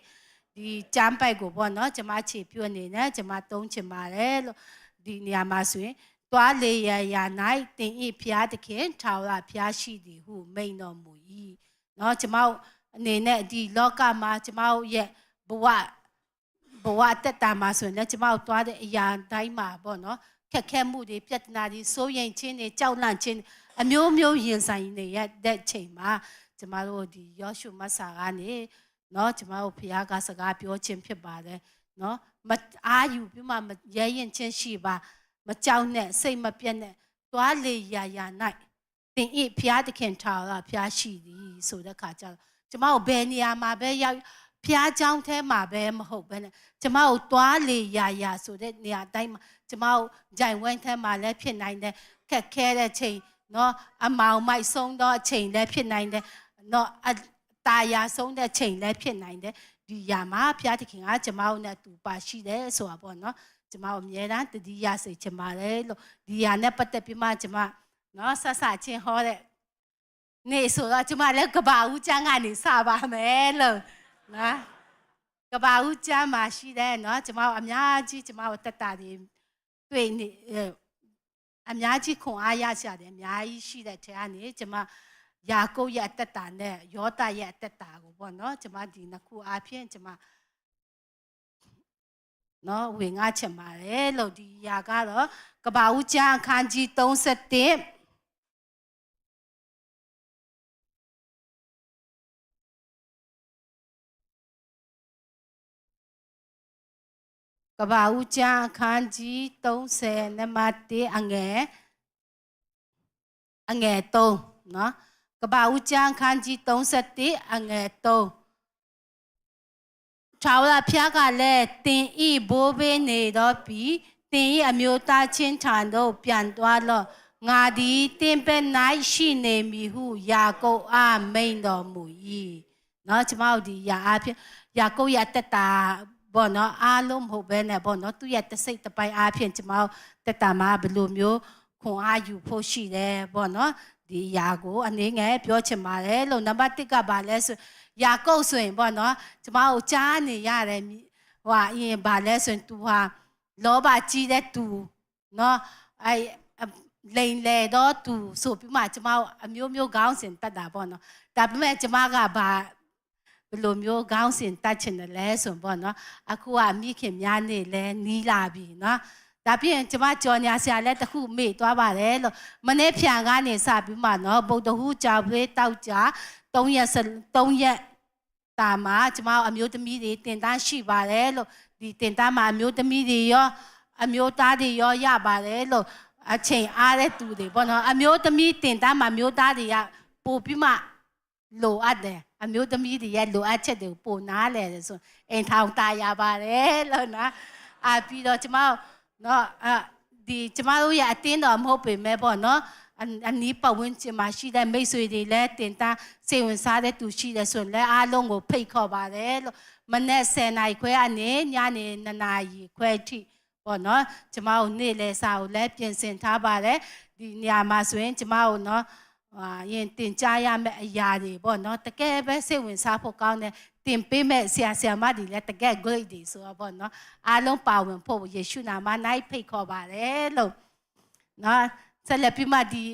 ဒီကျမ်းပိုက်ကိုပေါ့နော်ကျမခြေပြုတ်နေနဲ့ကျမသုံးချင်ပါတယ်လို့ဒီနေရာမှာဆိုရင်တွားလေရာရာ၌တင်၏ဖျားသခင်ထာဝရဖျားရှိသည်ဟုမိန့်တော်မူ၏เนาะကျမတို့အနေနဲ့ဒီလောကမှာကျမတို့ရဲ့ဘဝတက်တာမှာဆိုရင်လည်းကျမတို့တွားတဲ့အရာတိုင်းမှာပေါ့နော်ခက်ခဲမှုတွေပြဿနာတွေစိုးရိမ်ခြင်းတွေကြောက်လန့်ခြင်းအမျိုးမျိုးရင်ဆိုင်နေရတဲ့ချိန်မှာကျမတို့ဒီယောရှုမတ်စာကနေเนาะကျမတို့ဖခင်ကစကားပြောခြင်းဖြစ်ပါတယ်เนาะမအားယူပြီးမှရဲရင်ချင်းရှိပါမကြောက်နဲ့စိတ်မပြတ်နဲ့တွားလေရာရာ၌တင်ဤဖျားသခင်ထာဝရဖျားရှိသည်ဆိုတဲ့ခါကျတော့ကျမတို့ဘယ်နေရာမှာပဲရောက်ဖျားเจ้าထဲမှာပဲမဟုတ်ဘဲနဲ့ကျမတို့တွားလေရာရာဆိုတဲ့နေရာတိုင်းမှာကျမတို့ဂျိုင်ဝင်းထဲမှာလည်းဖြစ်နိုင်တယ်ခက်ခဲတဲ့ချိန်เนาะအမောင်မိုက်ဆုံးတော့အချိန်လည်းဖြစ်နိုင်တယ်เนาะตายาဆုံးတဲ့ချိန်လည်းဖြစ်နိုင်တယ်ဒီຢာမှာဘုရားသခင်ကကျမတို့နဲ့တူပါရှိတယ်ဆိုတာပေါ့နော်ကျမတို့အမြဲတမ်းတတိယစေချင်ပါတယ်လို့ဒီຢာနဲ့ပတ်သက်ပြီးမှကျမနော်ဆဆချင်းဟောတဲ့နေ့ဆိုတော့ကျမလည်းကဘာဦးကျမ်းကနေစပါမယ်လို့နော်ကဘာဦးကျမ်းမှာရှိတယ်နော်ကျမတို့အများကြီးကျမတို့တက်တာတွေတွေ့နေအများကြီးခွန်အားရကြတယ်အများကြီးရှိတဲ့ထဲကနေကျမယာကုပ်ရဲ့အသက်တာနဲ့ယောသရဲ့အသက်တာကိုပေါ့နော်ကျမဒီနှစ်ခုအားဖြင့်ကျမနော်ဝင်ငါချင်ပါတယ်လို့ဒီຢာကတော့ကဘာဦးကျမ်းအခန်းကြီး31ကဘာဦးကျမ်းအခန်းကြီး30နံပါတ်1အငယ်3နော်ကဘာဦးကျမ်းခန်းကြီး31အငယ်3ထာဝရဘုရားကလည်းတင်ဤဘိုးဘေးနေတော့ပြီးတင်ဤအမျိုးသားချင်းထံသို့ပြန်သွားလော့ငါသည်တင်ပဲ့၌ရှိနေမည်ဟုယာကုပ်အားမိန့်တော်မူ၏เนาะကျမတို့ဒီယာကုပ်ရဲ့တက်တာပေါ့နော်အားလုံးမဟုတ်ဘဲနဲ့ပေါ့နော်သူ့ရဲ့တစိတ်တစ်ပိုင်းအားဖြင့်ကျမတို့တက်တာမှာဘယ်လိုမျိုးခွန်အားယူဖို့ရှိတယ်ပေါ့နော်ဒီຢာကိုအနေငယ်ပြောချင်ပါတယ်လို့နံပါတ်1ကပါလဲဆိုယာကုပ်ဆိုရင်ပေါ့နော်ကျမတို့ကြားနေရတယ်ဟိုအရင်ပါလဲဆိုရင်သူဟာလောဘကြီးတဲ့သူနော်အဲလိန်လေတော့သူဆိုပြီးမှကျမတို့အမျိုးမျိုးခေါင်းစဉ်တတ်တာပေါ့နော်ဒါပေမဲ့ကျမကဘာဘယ်လိုမျိုးခေါင်းစဉ်တတ်ချင်တယ်လဲဆိုပေါ့နော်အခုကမိခင်များနေလဲနီးလာပြီနော် ဒါပြင်ကျမကြော်ညာဆရာလည်းတစ်ခုမေ့သွားပါတယ်လို့မနေ့ဖြန်ကနေစပြီးမှနော်ဗုဒ္ဓဟူးကြောက်လေးတောက်ကြ3ရက်တာမှာကျမအမျိုးသမီးတွေတင်တန်းရှိပါတယ်လို့ဒီတင်တန်းမှာအမျိုးသမီးတွေရောအမျိုးသားတွေရောရပါတယ်လို့အချိန်အားတဲ့သူတွေပေါ့နော်အမျိုးသမီးတင်တန်းမှာမျိုးသားတွေကပို့ပြီးမှလိုအပ်တယ်အမျိုးသမီးတွေရဲ့လိုအပ်ချက်တွေကိုပို့နားလဲတယ်ဆိုအိမ်ထောင်ตายရပါတယ်လို့နော်ပြီးတော့ကျမနော်ဒီကျမတို့ရဲ့အတင်းတော်မဟုတ်ပေမဲ့ပေါ့နော်အနီးပတ်ဝန်းကျင်မှာရှိတဲ့မိတ်ဆွေတွေလည်းတင်တန်းစိတ်ဝင်စားတဲ့သူရှိတယ်ဆိုရင်လည်းအားလုံးကိုဖိတ်ခေါ်ပါတယ်လို့မနေ့10နာရီခွဲအနေညနေ2နာရီခွဲထိပေါ့နော်ကျမတို့နေ့လယ်စာကိုလည်းပြင်ဆင်ထားပါတယ်ဒီနေရာမှာဆိုရင်ကျမတို့နော်ရင်တင်ကြားရမယ့်အရာတွေပေါ့နော်တကယ်ပဲစိတ်ဝင်စားဖို့ကောင်းတယ်တင်ပေးမဲ့ဆရာမတွေလည်းတကယ် great တွေဆိုတော့ပေါ့နော်အားလုံးပါဝင်ဖို့ယေရှုနာမ၌ဖိတ်ခေါ်ပါတယ်လို့နော်ဆက်လက်ပြီးမှဒီ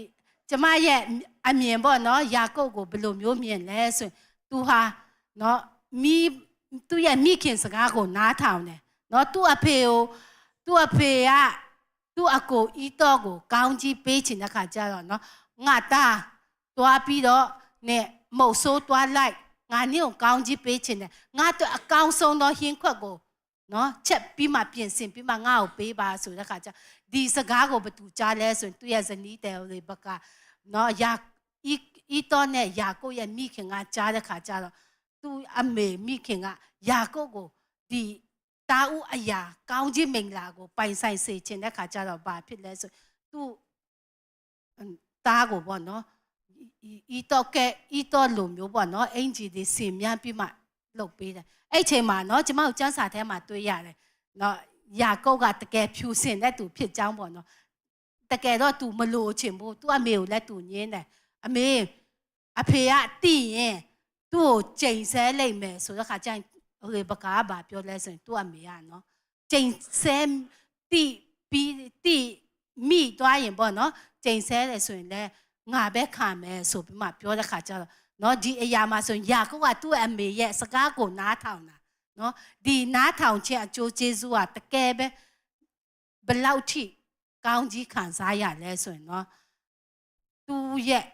ကျမရဲ့အမြင်ပေါ့နော်ယာကုပ်ကိုဘယ်လိုမျိုးမြင်လဲဆိုရင်သူဟာနော်သူ့ရဲ့မိခင်စကားကိုနားထောင်တယ်နော်သူ့အဖေကသူ့အကိုဤတော့ကိုကောင်းကြီးပေးချင်တဲ့ခါကျတော့နော်ငါသားတွားပြီးတော့နဲ့မုတ်ဆိုးတွားလိုက်ငါနင့်ကိုကောင်းကြီးပေးချင်တယ်ငါတို့အကောင်းဆုံးသောဟင်းခွက်ကိုနော်ချက်ပြီးမှပြင်ဆင်ပြီးမှငါ့ကိုပေးပါဆိုတဲ့ခါကျဒီစကားကိုဘသူကြားလဲဆိုရင်သူ့ရဲ့ဇနီးတယ်တွေဘက်ကနော်ဤတော့နဲ့ယာကုပ်ရဲ့မိခင်ကကြားတဲ့ခါကျတော့သူ့အမေမိခင်ကယာကုပ်ကိုဒီတာဥအရာကောင်းကြီးမင်္ဂလာကိုပိုင်ဆိုင်စေခြင်းတဲ့ခါကျတော့ဘာဖြစ်လဲဆိုသူတားကိုပေါ့နော်ဤတော့လိုမျိုးပေါ့နော်အင်ဂျီတွေစင်မြန်းပြီးမှလုပ်ပေးတယ်အဲ့ချိန်မှာနော်ကျမတို့ကျန်းစာထဲမှာတွေ့ရတယ်နော်ယာကုပ်ကတကယ်ဖြူစင်တဲ့သူဖြစ်ကြောင်းပေါ့နော်တကယ်တော့သူမလိုချင်ဘူးသူ့အမေကိုလည်းသူညင်းတယ်အဖေကတိရင်သူ့ကိုချိန်ဆဲလိုက်မယ်ဆိုတော့ခါကျရင်ရေဘကားပါပြောလဲဆိုရင်သူ့အမေကနော်ချိန်ဆဲတိမိသွားရင်ပေါ့နော်ချိန်ဆဲတယ်ဆိုရင်လည်းငါပဲခံမယ်ဆိုပြီးမှပြောတဲ့ခါကျတော့နော်ဒီအရာမှာဆိုရင်ယာကုပ်ကသူ့အမေရဲ့စကားကိုနားထောင်တာနော်ဒီနားထောင်ခြင်းအကျိုးကျေးဇူးကတကယ်ပဲဘလောက်ထိကောင်းကြီးခံစားရလဲဆိုရင်နော်သူ့ရဲ့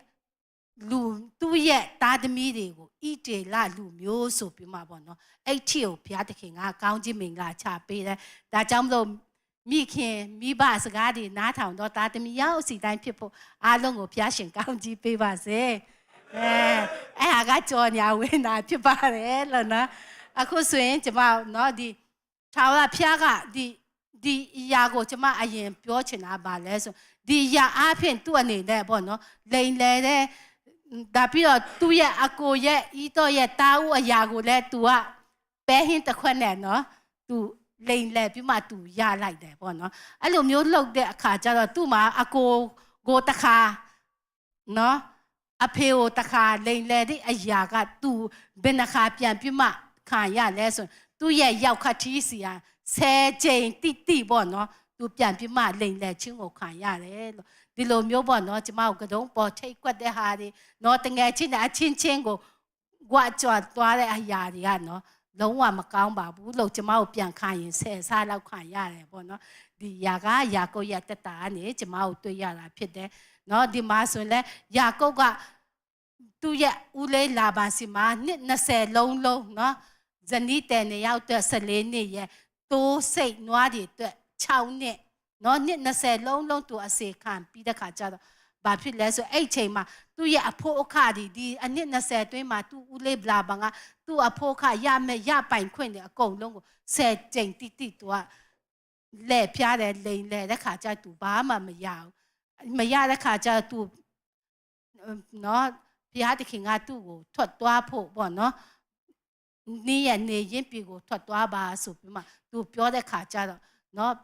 သားသမီးတွေကိုဣတေလလူမျိုးဆိုပြီးမှပေါ့နော်အဲ့ထီကိုဘုရားသခင်ကကောင်းကြီးမင်္ဂလာချပေးတယ်ဒါကြောင့်မလို့မိခင်မိဘစကားတွေနားထောင်တော့သားသမီးရောက်စီတိုင်းဖြစ်ဖို့အားလုံးကိုဘုရားရှင်ကောင်းကြီးပေးပါစေအဲ့ဟာကကြော်ညာဝင်တာဖြစ်ပါတယ်လို့နော်အခုဆိုရင်ကျမနော်ဒီထာဝရဘုရားကဒီအရာကိုကျမအရင်ပြောချင်တာပါလဲဆိုဒီအရာအဖြစ်သူ့အနေနဲ့ပေါ့နော်လိန်လေတဲ့ဒါပြီးတော့သူ့ရဲ့အကိုရဲ့ဤတော့ရဲ့တာဦးအရာကိုလည်း तू ကပဲဟင်းတစ်ခွက်နဲ့နော် तू လိန်လေပြီးမှ तू ရလိုက်တယ်ပေါ့နော်အဲ့လိုမျိုးလှုပ်တဲ့အခါကျတော့သူ့မှာအကိုတစ်ခါနော်အဖေကိုတစ်ခါလိန်လေတဲ့အရာက तू ဘယ်နှခါပြန်ပြီးမှခံရလဲဆိုသူ့ရဲ့ရောက်ခတ်တီးစီဟာ10ချိန်တိပေါ့နော် तू ပြန်ပြီးမှလိန်လေချင်းကိုခံရတယ်လို့ဒီလိုမျိုးပေါ့နော်ကျမတို့ကတုံးပေါ်ထိတ်ကွက်တဲ့ဟာတွေနော်တငယ်ချင်းနဲ့အချင်းချင်းကိုကြွားကြွားသွားတဲ့အရာတွေကနော်လုံးဝမကောင်းပါဘူးလို့ကျမတို့ပြန်ခံရင်ဆယ်စားလောက်ခံရတယ်ပေါ့နော်ဒီယာကုပ်ရဲ့တက်တာကနေကျမတို့တွေ့ရတာဖြစ်တယ်နော်ဒီမှာဆိုရင်လဲယာကုပ်ကသူ့ရဲ့ဦးလေးလာပါစီမှာနှစ်20လုံးနော်ဇနီးတယ်နေရောက်တဲ့14နှစ်ရဲ့တိုးစိတ်နွားတွေအတွက်6နှစ်နော်နှစ်20လုံးသူအစေခံပြီးတဲ့ခါကျတော့ဘာဖြစ်လဲဆိုအဲ့ချိန်မှာသူ့ရဲ့အဖို့အခါဒီအနှစ်20အတွင်းမှာသူ့ဦးလေးဘလာဘန်ကသူ့အဖို့အခါရပိုင်ခွင့်တွေအကုန်လုံးကို10ချိန်တိသူကလဲဖျားတယ်လိန်လဲတဲ့ခါကျသူဘာမှမရတဲ့ခါကျသူနော်ဘုရားသခင်ကသူ့ကိုထွက်သွားဖို့ပေါ့နော်နေရင်းပြည်ကိုထွက်သွားပါဆိုပြီးမှသူပြောတဲ့ခါကျတော့နော်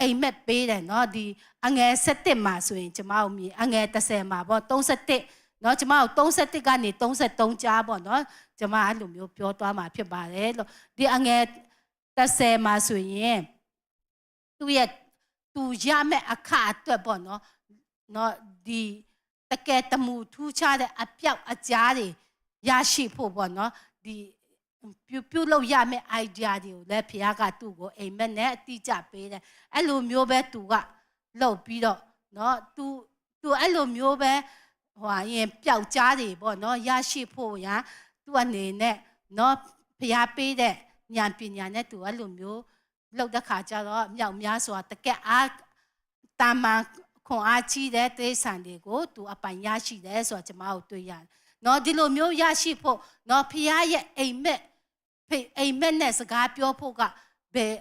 အိမ်မက်ပေးတယ်နော်ဒီအငယ်7မှာဆိုရင်ကျမတို့မြင်အငယ်30မှာပေါ့31နော်ကျမတို့31ကနေ33ကြားပေါ့နော်ကျမအဲ့လိုမျိုးပြောသွားမှာဖြစ်ပါတယ်လို့ဒီအငယ်30မှာဆိုရင်သူရမယ့်အခါအတွက်ပေါ့နော်ဒီတကယ်တမှုထူးခြားတဲ့အပြောက်အကြားတွေရရှိဖို့ပေါ့နော်ဒီ ပြုလုပ်ရမယ့် idea တွေကိုလည်းဖခင်ကသူ့ကိုအိမ်မက်နဲ့အတိအကျပေးတယ်အဲ့လိုမျိုးပဲသူကလုပ်ပြီးတော့เนาะသူအဲ့လိုမျိုးပဲဟိုရင်ပျောက်ကြားတွေပေါ့เนาะရရှိဖို့ရန်သူအနေနဲ့เนาะဖခင်ပေးတဲ့ဉာဏ်ပညာနဲ့သူအဲ့လိုမျိုးလုပ်တဲ့ခါကျတော့မြောက်များစွာတကက်အားတာမန်ခွန်အားကြီးတဲ့တိဆန်တွေကိုသူအပိုင်ရရှိတယ်ဆိုတော့ကျွန်မတို့တွေ့ရတယ်เนาะဒီလိုမျိုးရရှိဖို့เนาะဖခင်ရဲ့အိမ်မက်နဲ့စကားပြောဖို့ကဘယ်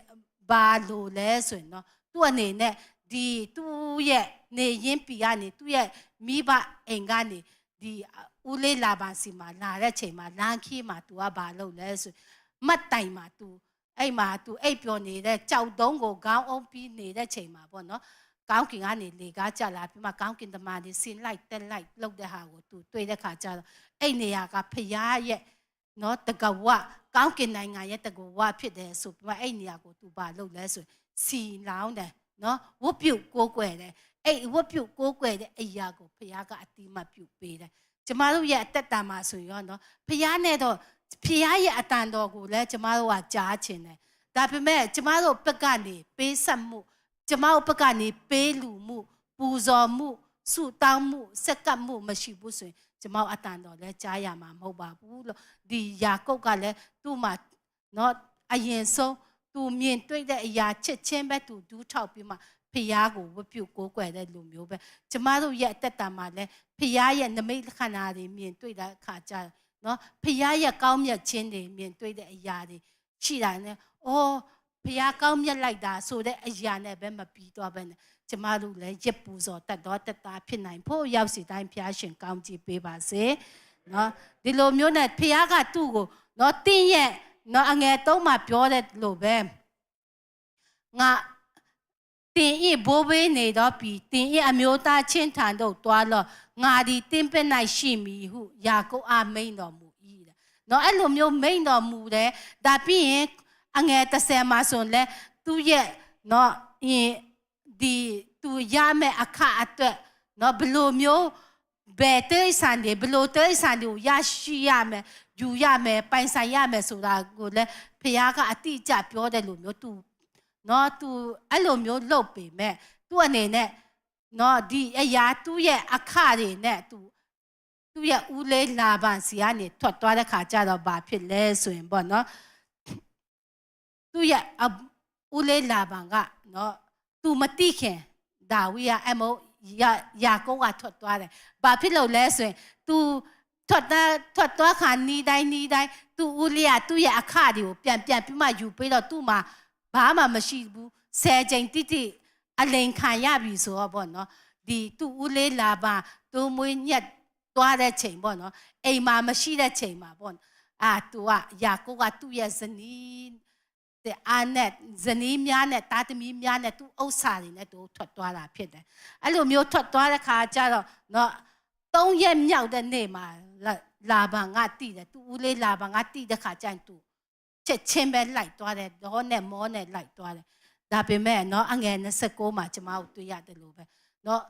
ဘာလို့လဲဆိုရင်เนาะသူ့အနေနဲ့ဒီသူ့ရဲ့နေရင်းပီကနေသူ့ရဲ့မိဘအိမ်ကနေဒီဦးလေးလာပါစီမှာလာတဲ့ချိန်မှာလမ်းခီးမှာ तू ကဘာလုပ်လဲဆိုမတ်တိုင်မှာ तू အဲ့မှာ तू အိပ်ပျော်နေတဲ့ကြောက်တုံးကိုခေါင်းအုံးပြီးနေတဲ့ချိန်မှာပေါ့နော်ကောင်းကင်ကနေလေကားကြလာပြီးမှကောင်းကင်သမားတွေဆင်းလိုက်တက်လိုက်လှုပ်တဲ့ဟာကို तू တွေ့တဲ့ခါကျတော့အဲ့နေရာကဖရားရဲ့နော်တကဝကောင်းကင်နိုင်ငံရဲ့တကဝဖြစ်တယ်ဆိုပြီးမှအဲ့နေရာကို तू ဘာလုပ်လဲဆိုစီလောင်းတယ်နော်ဝတ်ပြုတ်ကိုးကွယ်တယ်အဲ့ဝတ်ပြုတ်ကိုးကွယ်တဲ့အရာကိုဖရားကအတိမတ်ပြုတ်ပေးတယ်ကျမတို့ရဲ့အသက်တာမှာဆိုရောနော်ဖရားနဲ့တော့ဖရားရဲ့အတန်တော်ကိုလည်းကျမတို့ကကြားချင်တယ်ဒါပေမဲ့ကျမတို့ဘက်ကနေပေးဆက်မှုကျမတို့ဘက်ကနေပေးလူမှုပူဇော်မှုဆုတောင်းမှုစက္ကပ်မှုမရှိဘူးဆိုရင်ကျမတို့အတန်တော်လည်းကြားရမှာမဟုတ်ပါဘူးလို့ဒီယာကုပ်ကလည်းသူ့မှာနော်အရင်ဆုံးသူမြင်တွေ့တဲ့အရာချက်ချင်းပဲသူဒူးထောက်ပြီးမှဖရားကိုဝတ်ပြုကိုးကွယ်တဲ့လူမျိုးပဲကျမတို့ရဲ့အသက်တာမှာလည်းဖရားရဲ့နမိတ်ခန္ဓာတွေမြင်တွေ့တဲ့အခါကျနော်ဖရားရဲ့ကောင်းမြတ်ခြင်းတွေမြင်တွေ့တဲ့အရာတွေရှိတာနဲ့အော်ဖရားကောင်းမြတ်လိုက်တာဆိုတဲ့အရာနဲ့ပဲမပြီးတော့ပဲနဲ့ကျမတို့လည်းရစ်ပူဇော်တတ်တော်တတ်တာဖြစ်နိုင်ဖို့ရောက်စီတိုင်းဖရားရှင်ကောင်းချီးပေးပါစေနော်ဒီလိုမျိုးနဲ့ဖရားကသူ့ကိုနော်တင်းရဲ့နော်အငယ်သုံးမှာပြောတဲ့လို့ပဲငါတင်ဤဘိုးဘေးနေတော့ပြီးတင်ဤအမျိုးသားချင်းထံသို့တွားလို့ငါဒီတင်းပက်၌ရှိမည်ဟုယာကုပ်အားမိန်တော်မူ၏တဲ့နော်အဲ့လိုမျိုးမိန်တော်မူတယ်ဒါပြီးရင်အငယ်30မှာဆိုလဲသူ့ရဲ့နော်ဒီသူရမယ့်အခအတွက်နော်ဘလိုမျိုးဘယ်တိရစ္ဆာန်တွေဘလိုတိရစ္ဆာန်တွေကိုရရှိရမယ်ယူရမယ်ပိုင်ဆိုင်ရမယ်ဆိုတာကိုလည်းဖခင်ကအတိအကျပြောတယ်လို့မျိုးသူနော်သူအဲ့လိုမျိုးလုပ်ပေမဲ့သူ့အနေနဲ့နော်ဒီအရာသူ့ရဲ့အခတွေနဲ့သူ့ရဲ့ဦးလေးလာပန်စီကနေထွက်သွားတဲ့ခါကျတော့ဘာဖြစ်လဲဆိုရင်ပေါ့နော်သူ့ရဲ့ဦးလေးလာပန်ကနော်သူမတိခင်ဒါဝိယအမောယာကုပ်ကထွက်သွားတယ်ဘာဖြစ်လို့လဲဆိုရင်သူထွက်သွားခါနီးတိုင်းသူ့ဦးလေးကသူ့ရဲ့အခတွေကိုပြန်ပြီးမှယူပေးတော့သူ့မှာဘာမှမရှိဘူး10ချိန်တိအလိန်ခံရပြီဆိုတော့ပေါ့နော်ဒီသူ့ဦးလေးလာပါသူမွေးညက်သွားတဲ့ချိန်ပေါ့နော်အိမ်မှာမရှိတဲ့ချိန်မှာပေါ့သူကယာကုပ်ကသူ့ရဲ့ဇနီးတဲ့အာနဲ့ဇနီးများနဲ့တာသမီးများနဲ့သူ့ဥစ္စာတွေနဲ့သူထွက်သွားတာဖြစ်တယ်အဲ့လိုမျိုးထွက်သွားတဲ့ခါကျတော့နော်3ရက်မြောက်တဲ့နေ့မှာလာပါငါတိတယ်သူ့ဦးလေးလာပါငါတိတဲ့ခါကျရင်သူချက်ချင်းပဲလိုက်သွားတယ်တော့နဲ့မောနဲ့လိုက်သွားတယ်ဒါပေမဲ့เนาะအငယ်29မှာကျမတို့တွေ့ရတယ်လို့ပဲเนาะ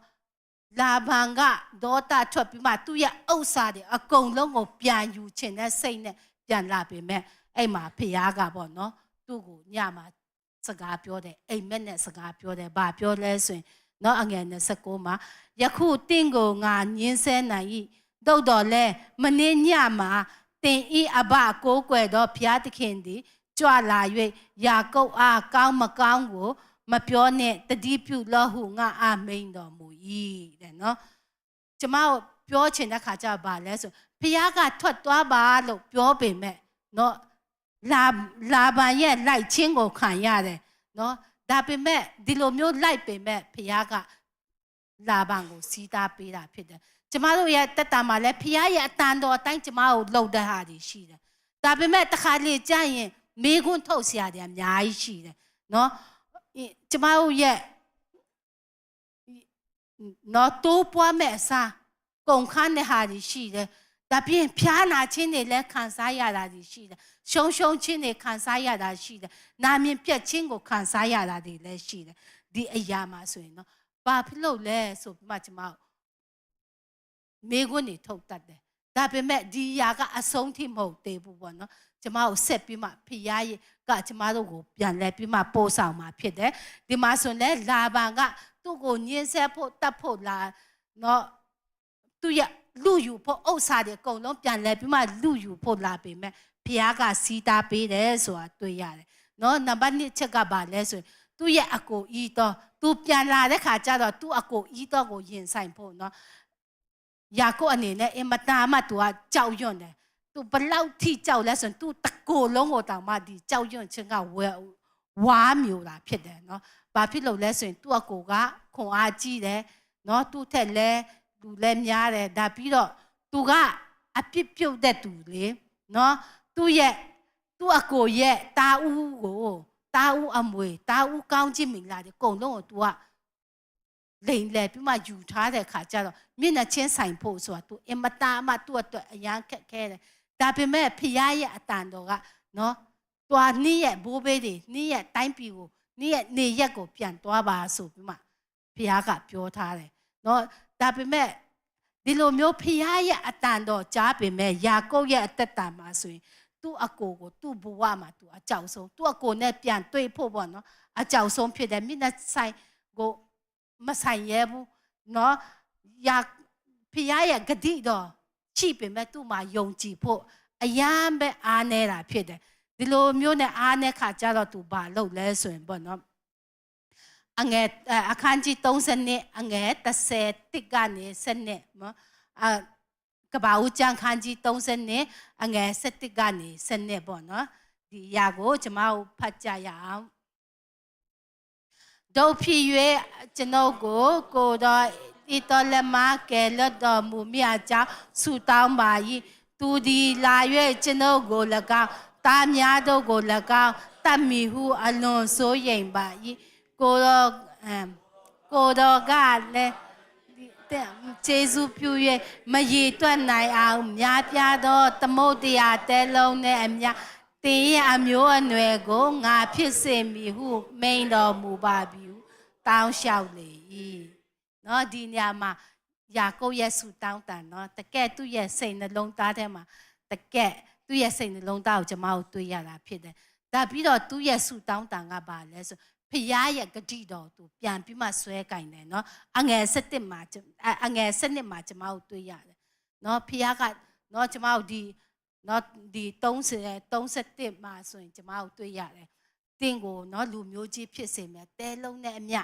လာဘန်ကဒေါတာထွက်ပြီးမှသူ့ရဲ့ဥစ္စာတွေအကုန်လုံးကိုပြန်ယူချင်တဲ့စိတ်နဲ့ပြန်လာပေမဲ့အဲ့မှာဖျားကပေါ့เนาะသူ့ကိုညမှာစကားပြောတယ်အိမ်မက်နဲ့စကားပြောတယ်ဘာပြောလဲဆိုရင်เนาะအငယ်29မှာယခုတင့်ကိုငါညင်းဆဲနိုင်၏သို့တော်လဲမင်းညမှာတင်ဤအဘကိုးကွယ်သောဘုရားသခင်သည်ကြွလာ၍ယာကုပ်အားကောင်းမကောင်းကိုမပြောနဲ့တတိပြုလောဟုငါအားမိန်တော်မူ၏တဲ့နော်ကျမတို့ပြောချင်တဲ့ခါကျဘာလဲဆိုဘုရားကထွက်သွားပါလို့ပြောပေမဲ့နော်လာပါရဲ့လိုက်ချင်းကိုခံရတယ်နော်ဒါပေမဲ့ဒီလိုမျိုးလိုက်ပေမဲ့ဘုရားကလာပန်ကိုစီးတာပေးတာဖြစ်တယ်ကျမတို့ရဲ့တက်တာမှာလည်းဖခင်ရဲ့အတန်တော်အတိုင်းကျမတို့လှုပ်တဲ့ဟာတွေရှိတယ်။ဒါပေမဲ့တစ်ခါလေကြာရင်မေးခွန်းထုတ်စရာတွေအများကြီးရှိတယ်။နော်ကျမတို့ရဲ့နော်တိုးပွားမဲ့အစားကုန်ခန်းတဲ့ဟာတွေရှိတယ်။ဒါပြင်ဖျားနာခြင်းတွေလည်းခံစားရတာတွေရှိတယ်။ရှုံခြင်းတွေခံစားရတာရှိတယ်။နာမြင်ပြတ်ခြင်းကိုခံစားရတာတွေလည်းရှိတယ်။ဒီအရာမှာဆိုရင်နော်ဘာဖြစ်လို့လဲဆိုပြီးမှကျမတို့မေခွန်းတွေထုတ်တတ်တယ် ဒါပေမဲ့ဒီຢာကအဆုံးထိမဟုတ်သေးဘူးပေါ့နော်ကျမတို့ဆက်ပြီးမှဖျားရဲ့ကကျမတို့ကိုပြန်လဲပြီးမှပို့ဆောင်มาဖြစ်တယ်ဒီမှာဆိုလဲလာဘန်ကသူ့ကိုညှင်းဆဲဖို့တတ်ဖို့လာနော်သူရဲ့လူယူဖို့ဥစ္စာတွေအကုန်လုံးပြန်လဲပြီးမှလူယူဖို့လာပေမဲ့ဖျားကစီးတာပေးတယ်ဆိုတာတွေ့ရတယ်နော်နံပါတ်1ချက်ကဘာလဲဆိုရင်သူ့ရဲ့အကိုဤတော့သူပြန်လာတဲ့ခါကျတော့သူ့အကိုဤတော့ကိုရင်ဆိုင်ဖို့နော်ယာကုပ်အနေနဲ့အင်မတန်မှသူကကြောက်ရွံ့တယ်သူဘလောက်ထိကြောက်လဲဆိုရင်သူတကိုယ်လုံးကိုတောင်မှဒီကြောက်ရွံ့ခြင်းကဝါမျိုးတာဖြစ်တယ်နော်ဘာဖြစ်လို့လဲဆိုရင်သူ့အကိုကခွန်အားကြီးတယ်နော်သူ့ထက်လဲလူလဲများတယ်ဒါပြီးတော့သူကအပြစ်ပြုတ်တဲ့သူလေနော်သူ့အကိုရဲ့တာဦးကိုတာဦးအမွေတာဦးကောင်းခြင်းမင်္ဂလာတွေအကုန်လုံးကိုသူကလိန်လဲပြီးမှယူထားတဲ့ခါကျတော့မျက်နှာချင်းဆိုင်ဖို့ဆိုတာသူအင်မတန်မှသူ့အတွက်အရန်ခက်ခဲတယ်ဒါပေမဲ့ဖျားရဲ့အတန်တော်ကနော်တွားနည်းရဲ့ဘိုးဘေးတွေနည်းရဲ့တိုင်းပြည်ကိုနည်းရဲ့နေရက်ကိုပြန်သွားပါဆိုပြီးမှဖျားကပြောထားတယ်နော်ဒါပေမဲ့ဒီလိုမျိုးဖျားရဲ့အတန်တော်ကြားပေမဲ့ယာကုပ်ရဲ့အသက်တာမှာဆိုရင်သူ့အကိုကိုသူ့ဘဝမှာသူအကြောက်ဆုံးသူ့အကိုနဲ့ပြန်တွေ့ဖို့ပေါ့နော်အကြောက်ဆုံးဖြစ်တယ်မျက်နှာဆိုင်ကိုမဆိုင်ရဲဘူးနော်ယာဖျားရဲ့ဂတိတော်ချိပေမဲ့သူ့မှာယုံကြည်ဖို့အယမ်းပဲအားနေတာဖြစ်တယ်ဒီလိုမျိုးနဲ့အားနေခါကြတော့သူဘာလုပ်လဲဆိုရင်ပေါ့နော်အခန်းကြီး30အငယ်30ကနေ7နော်ကဘာဦးကျမ်းခန်းကြီး30အငယ်7ကနေ7ပေါ့နော်ဒီຢာကိုကျွန်မတို့ဖတ်ကြရအောင်တို့ဖြစ်၍ကျွန်ုပ်ကိုတော်ဤတော်လက်မကဲလွတ်တော်မူမြတ်ကြောင့်ဆုတောင်းပါ၏သူဒီလာ၍ကျွန်ုပ်ကို၎င်းတားများတို့ကို၎င်းတတ်မီဟုအလွန်စိုးရိမ်ပါ၏ကိုတော်ကလည်းကျေးဇူးပြု၍မရေတွက်နိုင်အောင်များပြားသောသမုဒ္ဒရာတဲလုံးနဲ့အမြတင်ရဲ့အမျိုးအနွယ်ကိုငါဖြစ်စေမည်ဟုမိန်တော်မူပါပြီဟုတောင်းလျှောက်လေ၏နော်ဒီနေရာမှာယာကုပ်ရဲ့ဆုတောင်းတန်နော်တကယ်သူ့ရဲ့စိတ်နှလုံးသားထဲမှာတကယ်သူ့ရဲ့စိတ်နှလုံးသားကိုကျွန်မတို့တွေ့ရတာဖြစ်တယ်ဒါပြီးတော့သူ့ရဲ့ဆုတောင်းတန်ကဘာလဲဆိုဖျားရဲ့ဂတိတော်သူပြန်ပြီးမှဆွဲကင်တယ်နော်အငယ်7မှာအငယ်7မှာကျွန်မတို့တွေ့ရတယ်နော်ဖျားကနော်ကျွန်မတို့ဒီ31မှာဆိုရင်ကျွန်မတို့တွေ့ရတယ်တင်းကိုနော်လူမျိုးကြီးဖြစ်စေမယ်တဲလုံးနဲ့အမြ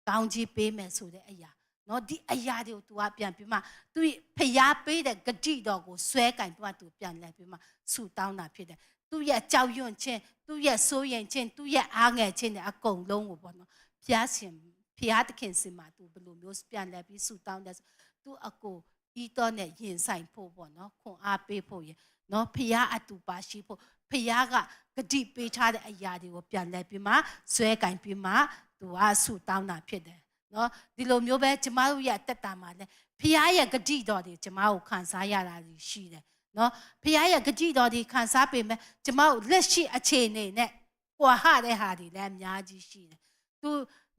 ကောင်းကြီးပေးမယ်ဆိုတဲ့အရာနော်ဒီအရာတွေကို तू ကပြန်ပြီးမှသူဖျားပေးတဲ့ဂတိတော်ကိုဆွဲကင်ပြီးမှ तू ပြန်လဲပြီးမှဆူတောင်းတာဖြစ်တယ်သူ့ရဲ့ကြောက်ရွံ့ခြင်းသူ့ရဲ့စိုးရိမ်ခြင်းသူ့ရဲ့အားငယ်ခြင်းတွေအကုန်လုံးကိုပေါ့နော်ဖျားသခင်စင်မှာ तू ဘယ်လိုမျိုးပြန်လဲပြီးဆူတောင်းတယ်သူ့အကိုဤတော်နဲ့ရင်ဆိုင်ဖို့ပေါ့နော်ခွန်အားပေးဖို့ရနော်ဖျားအတူပါရှိဖို့ဖျားကဂတိပေးထားတဲ့အရာတွေကိုပြန်လဲပြီးမှဆွဲကင်ပြီးမှ तू ကဆူတောင်းတာဖြစ်တယ်နော်ဒီလိုမျိုးပဲကျမတို့ရဲ့တက်တာမှာလဲဖျားရဲ့ဂတိတော်တွေကျမတို့ခံစားရတာရှိတယ်နော်ဖခင်ရဲ့ဂတိတော်ဒီခံစားပေမဲ့ကျမတို့လက်ရှိအခြေအနေနဲ့ကွာဟတဲ့ဟာတွေလည်းအများကြီးရှိတယ်။သူ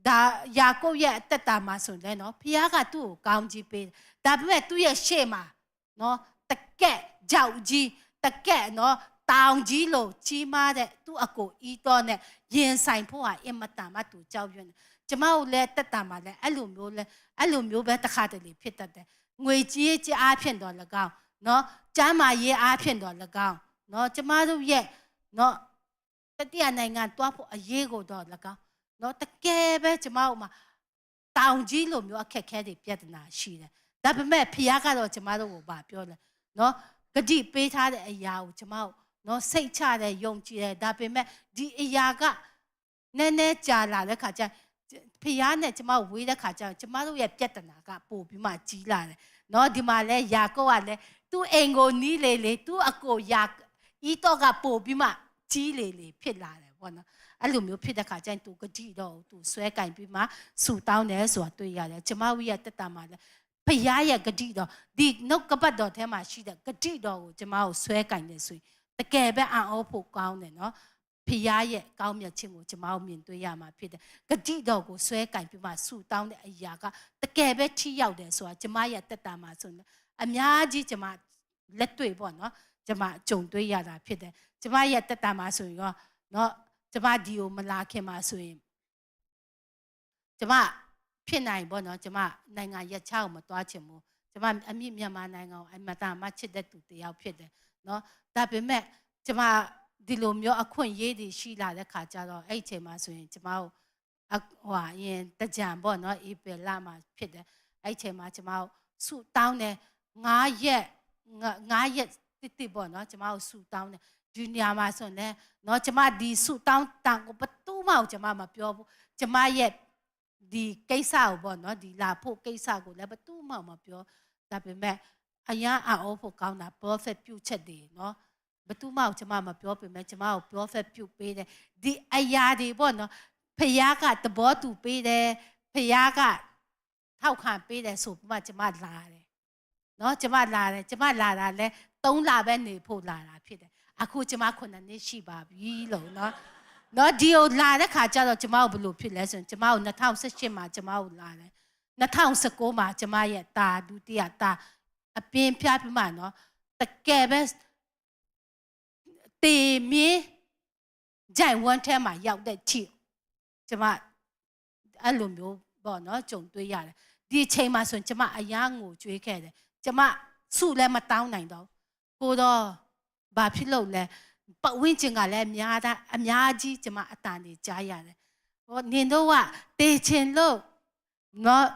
ဒါယာကုပ်ရဲ့အသက်တာမှာဆိုရင်နော်ဖခင်ကသူ့ကိုကောင်းကြီးပေးတယ်။ဒါပေမဲ့သူ့ရဲ့ရှေ့မှာနော်တကက်ကြောက်ကြီးတကက်နော်တောင်ကြီးလို့ကြီးမားတဲ့သူ့အကိုဤတော်နဲ့ရင်ဆိုင်ဖို့ဟာအင်မတန်မှသူကြောက်ရွံ့တယ်။ကျမတို့လည်းတက်တာမှာလည်းအဲ့လိုမျိုးပဲတစ်ခါတလေဖြစ်တတ်တယ်။ငွေကြီးကြီးအားဖြင့်တော့၎င်းနော်ကျမ်းမာရေးအားဖြင့်တော့၎င်းနော်ကျမတို့ရဲ့နော်တတိယနိုင်ငံတွားဖို့အရေးကိုတော့၎င်းနော်တကယ်ပဲကျမတို့မှာတောင်ကြီးလိုမျိုးအခက်အခဲတွေပြဿနာရှိတယ်ဒါပေမဲ့ဖခင်ကတော့ကျမတို့ကိုပြောတယ်နော်ဂတိပေးထားတဲ့အရာကိုကျမတို့နော်စိတ်ချတဲ့ယုံကြည်တယ်ဒါပေမဲ့ဒီအရာကနည်းနည်းကြာလာတဲ့ခါကျဖခင်နဲ့ကျမတို့ဝေးတဲ့ခါကျကျမတို့ရဲ့ပြဿနာကပို့ပြီးမှကြီးလာတယ်နော်ဒီမှာလဲယာကုပ်ကလည်းသူ့အိမ်ကိုနီးလေသူ့အကိုယာဤတော့ကပို့ပြီးမှကြီးလေဖြစ်လာတယ်ပေါ့နော်အဲ့လိုမျိုးဖြစ်တဲ့ခါကျရင်သူဂတိတော့သူဆွဲကင်ပြီးမှဆူတောင်းတယ်ဆိုတာတွေ့ရတယ်ကျမတို့ရဲ့တက်တာမှာလဲဖခင်ရဲ့ဂတိတော်ဒီနှုတ်ကပတ်တော်ထဲမှာရှိတဲ့ဂတိတော်ကိုကျမတို့ဆွဲကင်နေဆိုရင်တကယ်ပဲအံ့ဩဖို့ကောင်းတယ်နော်ဖခင်ရဲ့ကောင်းမြတ်ခြင်းကိုကျမတို့မြင်တွေ့ရမှာဖြစ်တယ်ဂတိတော်ကိုဆွဲကင်ပြီးမှဆူတောင်းတဲ့အရာကတကယ်ပဲထိရောက်တယ်ဆိုတာကျမရဲ့တက်တာမှာဆိုရင်အများကြီးကျမ လက်တွေ့ပေါ့နော်ကျမကြုံတွေ့ရတာဖြစ်တယ်ကျမရဲ့တက်တာမှာဆိုရင်ရောနော်ကျမဒီကိုမလာခင်မှာဆိုရင်ကျမဖြစ်နိုင်ပေါ့နော်ကျမနိုင်ငံရက်ချောက်မတွားချင်ဘူးကျမအမြင့်မြန်မာနိုင်ငံကိုအမတာမချစ်တဲ့သူတယောက်ဖြစ်တယ်နော်ဒါပေမဲ့ကျမဒီလိုမျိုးအခွင့်အရေးတွေရှိလာတဲ့ခါကျတော့အဲ့အချိန်မှာဆိုရင်ကျမတို့ဟိုအရင်တကြံပေါ့နော်ဧပြီလမှာဖြစ်တယ်အဲ့အချိန်မှာကျမတို့ဆုတောင်းတယ်9ရက်တိပေါ့နော်ကျမတို့ဆုတောင်းတယ်ဂျူနီယာမှာဆိုရင်နော်ကျမဒီဆုတောင်းတန်ကိုဘတူးမအောင်ကျမမပြောဘူးကျမရဲ့ဒီကိစ္စကိုပေါ့နော်ဒီလာဖို့ကိစ္စကိုလည်းဘတူးမအောင်မပြောဒါပေမဲ့အရာအောဖို့ကောင်းတာ prophet ပြုချက်တွေနော်ဘတူးမအောင်ကျမမပြောပေမဲ့ကျမကို prophet ပြုပေးတယ်ဒီအရာတွေပေါ့နော်ဖခင်ကသဘောတူပေးတယ်ဖခင်ကထောက်ခံပေးတယ်ဆိုပြီးမှကျမလာတယ်နော်ကျမလာတာလဲ3လပဲနေဖို့လာတာဖြစ်တယ်အခုကျမ9နှစ်ရှိပါပြီလို့နော်ဒီကိုလာတဲ့ခါကျတော့ကျမကိုဘယ်လိုဖြစ်လဲဆိုရင်ကျမကို2018မှာကျမကိုလာတယ်2019မှာကျမရဲ့တာဒုတိယတာအပင်ဖြားပြီးမှနော်တကယ်ပဲတေမင်းဂျိုင်ဝမ်ထဲမှာရောက်တဲ့ချီကျမအဲ့လိုမျိုးပေါ့နော်ကြုံတွေ့ရတယ်ဒီအချိန်မှာဆိုရင်ကျမအရာငိုကြွေးခဲ့တယ်ကျမဆုလည်းမတောင်းနိုင်တော့ကိုတော့ဘာဖြစ်လို့လဲပတ်ဝန်းကျင်ကလည်းအများကြီးကျမအတန်နေကြားရတယ်ဟောနင်တို့ကတေချင်လို့နော်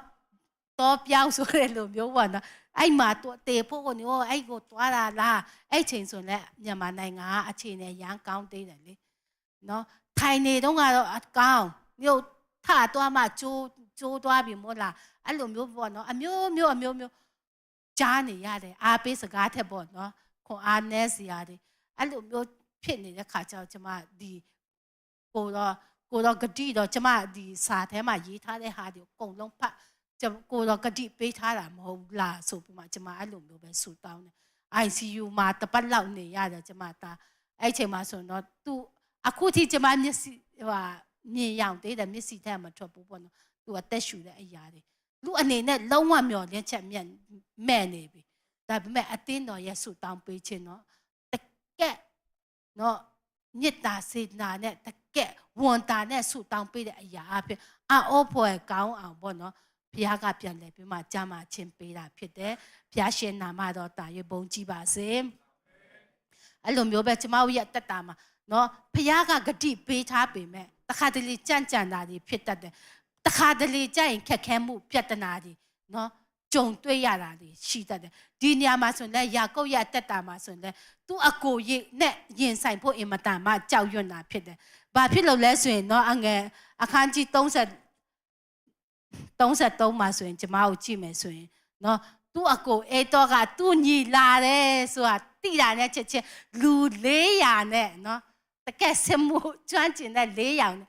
တော့ပြောင်းဆိုတဲ့လိုမျိုးပေါ့နော်အဲ့မှာတေဖို့ကိုနော်အဲ့ကိုတွားတာလားအဲ့ချိန်ဆိုလည်းမြန်မာနိုင်ငံကအခြေအနေရမ်းကောင်းသေးတယ်လေနော်ထိုင်နေတော့ကတော့အကောင်းမြို့ထသွားမှကျိုးသွားပြီမို့လားအဲ့လိုမျိုးပေါ့နော်အမျိုးကြားနေရတယ်အားပေးစကားထက်ပေါ့နော်ခွန်အားနည်းစရာတွေအဲ့လိုမျိုးဖြစ်နေတဲ့ခါကျတော့ကျမဒီကိုတော့ဂတိတော့ကျမဒီစာထဲမှာရေးထားတဲ့ဟာတွေအကုန်လုံးဖတ်ကိုတော့ဂတိပေးထားတာမဟုတ်လားဆိုပြီးမှကျမအဲ့လိုမျိုးပဲဆူတောင်းတယ် ICU မှာတပတ်လောက်နေရတယ်ကျမသားအဲ့ချိန်မှာဆိုတော့သူအခုထိကျမမျက်စိမြင်ရောင်သေးတယ်မျက်စိထဲမှာထွက်ဘူးပေါ့နော်သူအသက်ရှူတဲ့အရာတွေလူအနေနဲ့လုံးဝမျောလင်းချက်မဲ့နေပြီဒါပေမဲ့အတင်းတော်ရဲ့ဆူတောင်းပေးခြင်းနော်တကက်နော်မြစ်တာစေနာနဲ့တကက်ဝန်တာနဲ့ဆူတောင်းပေးတဲ့အရာအဖြစ်အော့ဖွယ်ကောင်းအောင်ပေါ့နော်ဘုရားကပြန်လဲပြီးမှကြားမှချင်းပေးတာဖြစ်တယ်ဘုရားရှင်နာမတော်တာရဘုန်းကြီးပါစေအဲ့လိုမျိုးပဲကျမတို့ရဲ့တက်တာမှာနော်ဘုရားကဂတိပေးထားပေမဲ့တခါတလေကြံ့တာတွေဖြစ်တတ်တယ်တခါတလေကြရင်ခက်ခဲမှုပြဿနာတွေနော်ကြုံတွေ့ရတာတွေရှိတတ်တယ်ဒီနေရာမှာဆိုရင်ယာကုပ်ရဲ့တက်တာမှာဆိုရင်သူ့အကိုရိနဲ့ရင်ဆိုင်ဖို့အင်မတန်မှကြောက်ရွံ့တာဖြစ်တယ်ဘာဖြစ်လို့လဲဆိုရင်နော်အငယ်အခန်းကြီး33မှာဆိုရင်ကျမကိုကြည့်မယ်ဆိုရင်နော်သူ့အကိုအေတော့ကသူ့ညီလာတယ်ဆိုတာတိတာနဲ့ချက်ချင်းလူ400နဲ့နော်တကယ်စမှုကျွမ်းကျင်တဲ့400နဲ့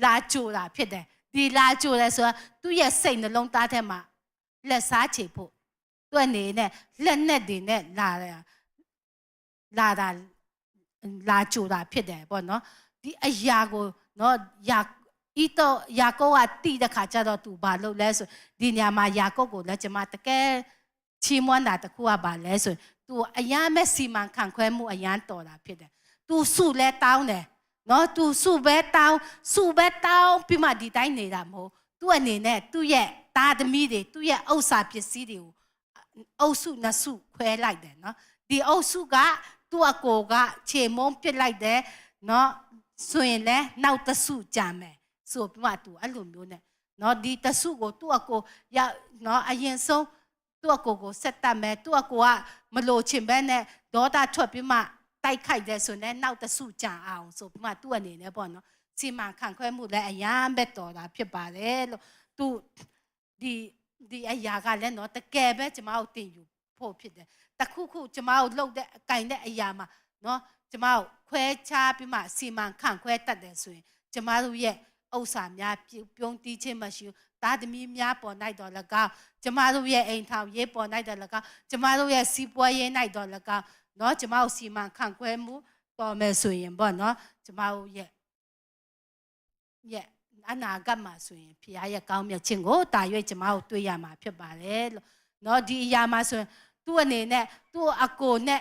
လာကြိုတာဖြစ်တယ်ဒီလာကြိုတယ်ဆိုတာသူ့ရဲ့စိတ်နှလုံးသားထဲမှာလက်စားချေဖို့သူ့အနေနဲ့လက်နဲ့တွေနဲ့လာကြိုတာဖြစ်တယ်ပေါ့နော်ဒီအရာကိုနော်ယာကုပ်ကတိတဲ့ခါကျတော့သူဘာလုပ်လဲဆိုဒီညမှာယာကုပ်ကိုလည်းကျွန်မတကယ်ချီးမွမ်းတာတခုကဘာလဲဆိုသူအယမ်းမဲ့စီမံခန့်ခွဲမှုအယမ်းတော်တာဖြစ်တယ်သူစုလဲတောင်းတယ်နော်သူစုပဲတောင်းပြီးမှဒီတိုင်းနေတာမဟုတ်သူ့အနေနဲ့သူ့ရဲ့သားသမီးတွေသူ့ရဲ့ဥစ္စာပစ္စည်းတွေကိုအုပ်စုနှစ်စုခွဲလိုက်တယ်နော်ဒီအုပ်စုကသူ့အကိုကခြေမုံပစ်လိုက်တယ်နော်ဆိုရင်လည်းနောက်တစ်စုကြံမယ်ဆိုပြီးမှသူအဲ့လိုမျိုးနဲ့နော်ဒီတစုကိုသူ့အကိုနော်အရင်ဆုံးသူ့အကိုကိုဆက်တတ်မယ်သူ့အကိုကမလို့ချင်ပဲနဲ့ဒေါသထွက်ပြီးမှတိုက်ခိုက်တယ်ဆိုရင်နောက်တစုကြံအောင်ဆိုပြီးမှသူ့အနေနဲ့ပေါ့နော်စီမံခန့်ခွဲမှုလည်းအရန်ပဲတော်တာဖြစ်ပါတယ်လို့သူဒီအရာကလည်းနော်တကယ်ပဲကျမတို့တင်ယူဖို့ဖြစ်တယ်တခုခုကျမတို့လုပ်တဲ့အကင်တဲ့အရာမှာနော်ကျမတို့ခွဲခြားပြီးမှစီမံခန့်ခွဲတတ်တယ်ဆိုရင်ကျမတို့ရဲ့ဥစ္စာများပြုံးတီးခြင်းမရှိဘူးသားသမီးများပေါ်နိုင်တော်၎င်းကျမတို့ရဲ့အိမ်ထောင်ရေးပေါ်နိုင်တော်၎င်းကျမတို့ရဲ့စီးပွားရေးနိုင်တော်၎င်းနော်ကျမတို့စီမံခန့်ခွဲမှုတော်မယ်ဆိုရင်ပေါ့နော်ကျမတို့ရဲ့အနာဂတ်မှာဆိုရင်ဖခင်ရဲ့ကောင်းမြတ်ခြင်းကိုတာ၍ကျမတို့တွေ့ရမှာဖြစ်ပါတယ်လို့နော်ဒီအရာမှာဆိုရင် သူအနေနဲ့သူအကိုနဲ့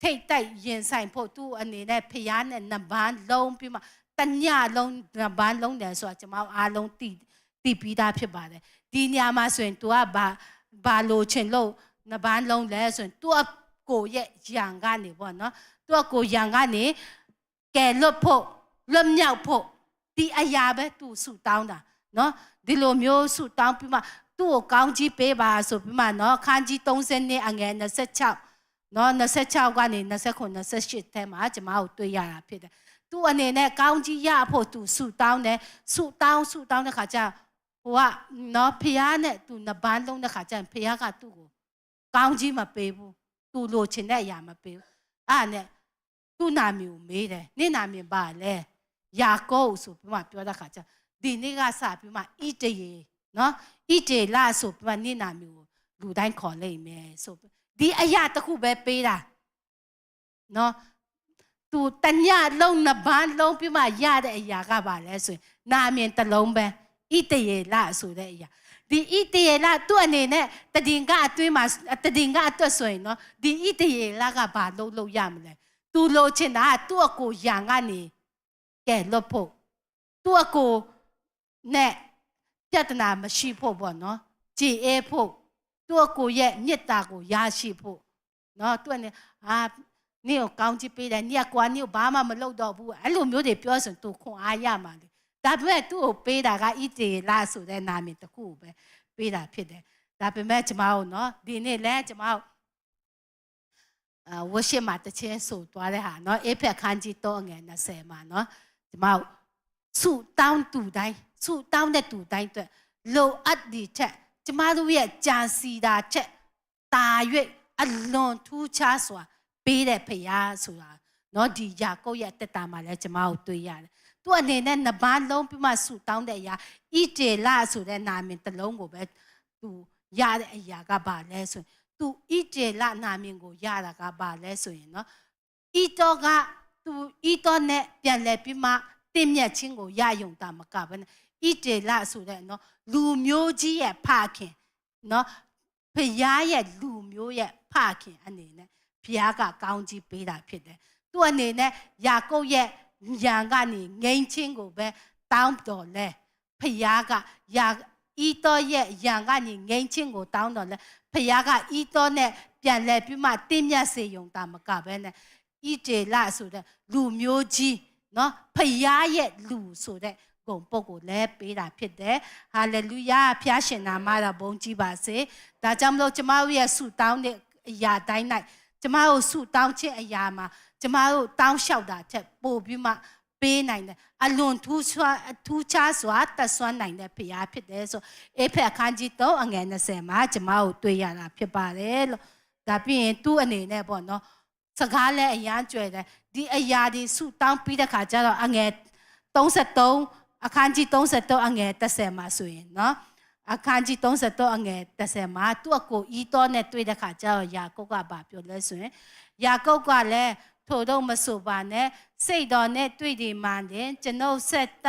ထိတ်တိုက်ရင်ဆိုင်ဖို့သူအနေနဲ့ဖျားနဲ့နှစ်ပန်းလုံးပြီးမှတညလုံးနှစ်ပန်းလုံးတယ်ဆိုတာကျွန်မအားလုံးသိပြီးသားဖြစ်ပါတယ်ဒီညမှာဆိုရင် तू ကဘာလို့ချင်လို့နှစ်ပန်းလုံးလဲဆိုရင် तू အကိုရဲ့ရံကနေပေါ့နော် तू အကိုရံကနေကဲလွတ်ဖို့လွတ်မြောက်ဖို့ဒီအရာပဲ तू ဆူတောင်းတာနော်ဒီလိုမျိုးဆူတောင်းပြီးမှသူ့ကိုကောင်းကြီးပေးပါဆိုပြီးမှနော်ခန်းကြီး30နှစ်အငယ်26နော်26ကနေ29 28ထဲမှာကျွန်မတို့တွေ့ရတာဖြစ်တယ်သူ့အနေနဲ့ကောင်းကြီးရဖို့သူဆူတောင်းတယ်ဆူတောင်းတဲ့ခါကျဟိုကနော်ဖះနဲ့သူနှစ်ပန်းလုံးတဲ့ခါကျဖះကသူ့ကိုကောင်းကြီးမပေးဘူးသူလိုချင်တဲ့အရာမပေးဘူးအဲ့နဲ့သူ့နာမည်ကိုမေးတယ်နင့်နာမည်ပါလဲယာကုပ်ဆိုပြီးမှပြောတဲ့ခါကျဒီနေ့ကစပြီးမှဣတရေနော်ဣတေလဆိုပြီးမှနင့်နာမည်ကိုလူတိုင်းခေါ်လိုက်မယ်ဆိုဒီအရာတစ်ခုပဲပေးတာနော်သူတညလုံးနှစ်ပန်းလုံးပြီးမှရတဲ့အရာကပါလဲဆိုရင်နာမည်တစ်လုံးပဲဣတရေလဆိုတဲ့အရာဒီဣတရေလသူ့အနေနဲ့တည်င်ကအတွင်းမှာတည်င်ကအတွက်ဆိုရင်နော်ဒီဣတရေလကဘာလုပ်ရမလဲသူလိုချင်တာသူ့အကိုရံကနေကဲလွတ်ဖို့သူ့အကိုနဲ့ပြဿနာမရှိဖို့ပေါ့နော်ကြည်အေးဖို့သူ့အကိုရဲ့မြတ်တာကိုရရှိဖို့နော်သူကနေနင့်ကိုကောင်းချီးပေးတယ်နင့်ကွာနင့်ကိုဘာမှမလုပ်တော့ဘူးအဲ့လိုမျိုးတွေပြောဆိုသူခွန်အားရမှာလေဒါပေမဲ့သူ့ကိုပေးတာကဣတေလဆိုတဲ့နာမည်တစ်ခုပဲပေးတာဖြစ်တယ်ဒါပေမဲ့ကျမတို့နော်ဒီနေ့လဲကျမတို့ဝရှိမှာတချင်းဆိုသွားတဲ့ဟာနော်အေဖက်ခန်းကြီးတော့ငယ်20မှာနော်ကျမတို့ဆူတောင်းတူတိုင်းဆူတောင်းတဲ့တူတိုင်းအတွက်လိုအပ်ဒီချက်ကျမတို့ရဲ့ကြံစီတာချက်တာ၍အလွန်ထူးခြားစွာပေးတဲ့ဖရားဆိုတာနော်ဒီယာကုပ်ရဲ့တက်တာမှာလဲကျမတို့တွေ့ရတယ်သူအနေနဲ့နှစ်ပန်းလုံးပြီးမှဆူတောင်းတဲ့အရာဣတေလဆိုတဲ့နာမည်တစ်လုံးကိုပဲသူရတဲ့အရာကပါလဲဆိုရင်သူဣတေလနာမည်ကိုရတာကပါလဲဆိုရင်နော်ဣတောကသူဣတောနဲ့ပြန်လဲပြီးမှတင်မြတ်ချင်းကိုရယုံတာမကဘဲနဲ့ဣတေလဆိုတဲ့နော်လူမျိုးကြီးရဲ့ဖခင်နော်ဖရားရဲ့လူမျိုးရဲ့ဖခင်အနေနဲ့ဖရားကကောင်းကြီးပေးတာဖြစ်တယ်သူအနေနဲ့ယာကုပ်ရဲ့ရံကနေငိမ့်ချင်းကိုပဲတောင်းတော်လဲဖရားကယာဣတောရဲ့ရံကနေငိမ့်ချင်းကိုတောင်းတော်လဲဖရားကဣတောနဲ့ပြန်လဲပြီးမှတင်းမြတ်စေယုံတာမကဘဲနဲ့ဣတေလဆိုတဲ့လူမျိုးကြီးနော်ဖရားရဲ့လူဆိုတဲ့ဂုဏ်ပုဂ္ဂိုလ်လဲပေးတာဖြစ်တယ်ဟာလေလုယာဖျားရှင်နာမတော်ဘုန်းကြီးပါစေဒါကြောင့်မလို့ကျမတို့ရဲ့ဆုတောင်းတဲ့အရာတိုင်း၌ကျမတို့ဆုတောင်းခြင်းအရာမှာကျမတို့တောင်းလျှောက်တာချက်ပို့ပြီးမှပေးနိုင်တယ်အလွန်ထူးခြားစွာတဆွမ်းနိုင်တဲ့ဖရားဖြစ်တယ်ဆိုအေဖက်အခန်းကြီး3အငယ်20မှာကျမတို့တွေ့ရတာဖြစ်ပါတယ်လို့ဒါပြီးရင်သူ့အနေနဲ့ပေါ့နော်စကားလည်းအရန်ကြွယ်တယ်ဒီအရာဒီဆုတောင်းပြီးတဲ့ခါကျတော့အငယ်33အခန်းကြီး33အငယ်30မှာဆိုရင်နော်အခန်းကြီး33အငယ်30မှာသူ့အကိုဤတော်နဲ့တွေ့တဲ့ခါကျတော့ယာကုပ်ကဘာပြောလဲဆိုရင်ယာကုပ်ကလည်းထို့တော့မဆိုပါနဲ့စိတ်တော်နဲ့တွေ့ဒီမှန်တယ်ကျွန်ုပ်ဆက်တ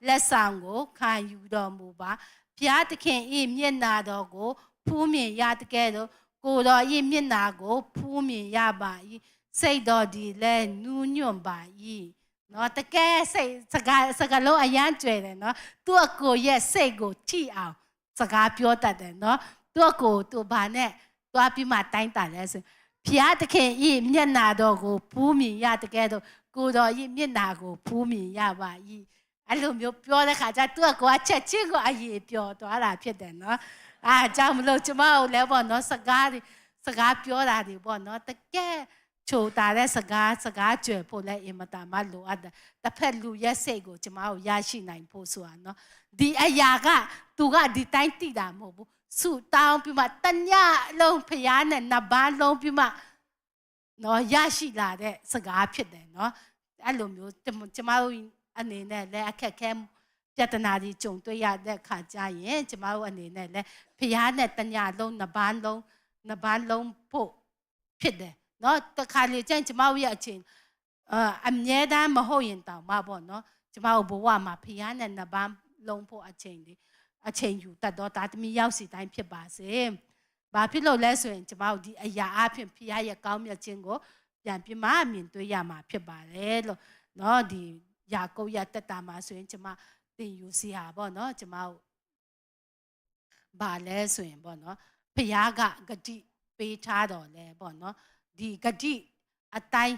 လက်ဆောင်ကိုခံယူတော်မူပါဘုရားသခင်ဤမျက်နာတော်ကိုဖူးမြင်ရတဲ့ကဲ့သို့ကိုယ်တော်ဤမျက်နာကိုဖူးမြင်ရပါ၏စိတ်တော်ဒီလဲနူးညွန့်ပါ၏နော်တကယ်စိတ်စကားလုံးအရန်ကျွဲတယ်နော်သူ့အကိုရဲ့စိတ်ကိုထိအောင်စကားပြောတတ်တယ်နော်သူ့အကိုသူဘာနဲ့သွားပြီးမှတိုင်းတာလဲဆိုဘုရားသခင်ဤမျက်နာတော်ကိုဖူးမြင်ရတဲ့ကဲ့သို့ကိုယ်တော်ဤမျက်နာကိုဖူးမြင်ရပါ၏အဲ့လိုမျိုးပြောတဲ့ခါကျသူ့အကိုကချက်ချင်းကိုအရေးပြောသွားတာဖြစ်တယ်နော်အားကြောင့်မလို့ကျမတို့လည်းပေါ့နော်စကားပြောတာတွေပေါ့နော်တကယ်ချိုတာတဲ့စကားကြွယ်ဖို့လည်းအင်မတန်မှလိုအပ်တယ်တစ်ဖက်လူရဲ့စိတ်ကိုကျမတို့ရရှိနိုင်ဖို့ဆိုတာနော်ဒီအရာကသူကဒီတိုင်းတည်တာမဟုတ်ဘူးဆုတောင်းပြီးမှတညလုံးဖရားနဲ့နှစ်ပန်းလုံးပြီးမှနော်ရရှိလာတဲ့စကားဖြစ်တယ်နော်အဲ့လိုမျိုးကျမတို့အနေနဲ့လည်းအခက်ခဲပြဿနာတွေကြုံတွေ့ရတဲ့ခါကျရင်ကျမတို့အနေနဲ့လည်းဖရားနဲ့တညလုံးနှစ်ပန်းလုံးဖို့ဖြစ်တယ်နော်တခါလေကျရင်ကျမတို့ရဲ့အချိန်အမြဲတမ်းမဟုတ်ရင်တောင်မှပေါ့နော်ကျမတို့ဘဝမှာဖရားနဲ့နှစ်ပန်းလုံးဖို့အချိန်ယူတတ်တော့တာသမီးရောက်စီတိုင်းဖြစ်ပါစေ ဘာဖြစ်လို့လဲဆိုရင်ကျမတို့ဒီအရာအဖြစ်ဖခင်ရဲ့ကောင်းမြတ်ခြင်းကိုပြန်ပြမမြင်တွေ့ရမှာဖြစ်ပါတယ်လို့เนาะဒီယာကုပ်ရဲ့တက်တာမှာဆိုရင်ကျမသင်ယူစီဟာပေါ့เนาะကျမတို့ဘာလဲဆိုရင်ပေါ့เนาะဖခင်ကဂတိပေးထားတော်လဲပေါ့เนาะဒီဂတိအတိုင်း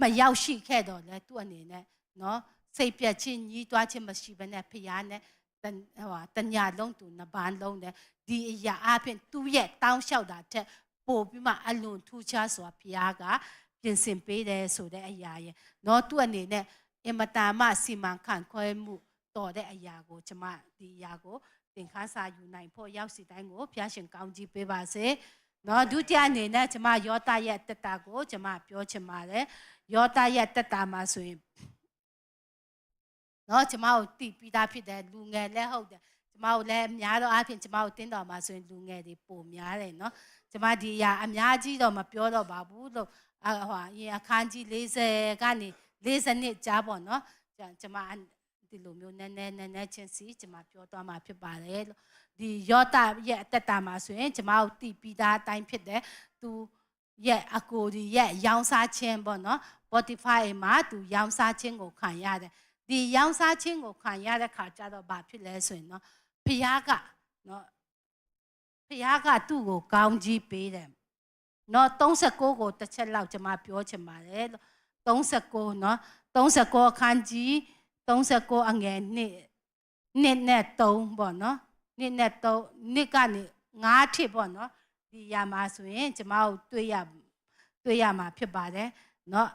မရောက်ရှိခဲ့တော်လဲသူ့အနေနဲ့เนาะစိတ်ပြတ်ခြင်းညီးတွားခြင်းမရှိဘဲနဲ့ဖခင်နဲ့တညာလုံးသူနှစ်ပန်းလုံးနဲ့ဒီအရာအဖြစ်သူ့ရဲ့တောင်းလျှောက်တာတဲ့ပို့ပြီးမှအလွန်ထူးခြားစွာဖခင်ကပြင်ဆင်ပေးတယ်ဆိုတဲ့အရာရဲ့เนาะသူ့အနေနဲ့အင်မတန်မှစီမံခန့်ခွဲမှုတော်တဲ့အရာကိုကျမဒီအရာကိုသင်ခန်းစာယူနိုင်ဖို့ရောက်စီတိုင်းကိုဖခင်ရှင်ကောင်းကြီးပေးပါစေเนาะဒုတိယအနေနဲ့ကျမယောသရဲ့တက်တာကိုကျမပြောချင်ပါတယ်ယောသရဲ့တက်တာမှာဆိုရင်เนาะကျမတို့တည်ပြီးသားဖြစ်တဲ့လူငယ်လည်းဟုတ်တယ်ကျမတို့လည်းများတော့အဖြစ်ကျမတို့တင်းတော်မှာဆိုရင်လူငယ်တွေပိုများတယ်เนาะကျမဒီအရာအများကြီးတော့မပြောတော့ပါဘူးလို့ဟိုအရင်အခန်းကြီး40ကနေ40နှစ်ကြားပေါ့เนาะကျမဒီလိုမျိုးနည်းနည်းချင်းစီကျမပြောသွားမှာဖြစ်ပါတယ်လို့ဒီယောသရဲ့အသက်တာမှာဆိုရင်ကျမတို့တည်ပြီးသားအတိုင်းဖြစ်တယ်သူရဲ့အကိုဒီရဲ့ရောင်းစားခြင်းပေါ့เนาะ Spotify မှာသူရောင်းစားခြင်းကိုခံရတယ်ဒီရောင်းစားခြင်းကိုခံရတဲ့ခါကျတော့ဘာဖြစ်လဲဆိုရင်เนาะဖခင်ကเนาะဖခင်ကသူ့ကိုကောင်းကြီးပေးတယ်เนาะ39ကိုတစ်ချက်လောက်ကျွန်မပြောချင်ပါတယ်လို့39เนาะ39အခန်းကြီး39အငယ်နှစ်နဲ့3ပေါ့เนาะနှစ်နဲ့3နှစ်ကနေ9ထစ်ပေါ့เนาะဒီရမှာဆိုရင်ကျွန်မတို့တွေ့ရမှာဖြစ်ပါတယ်เนาะ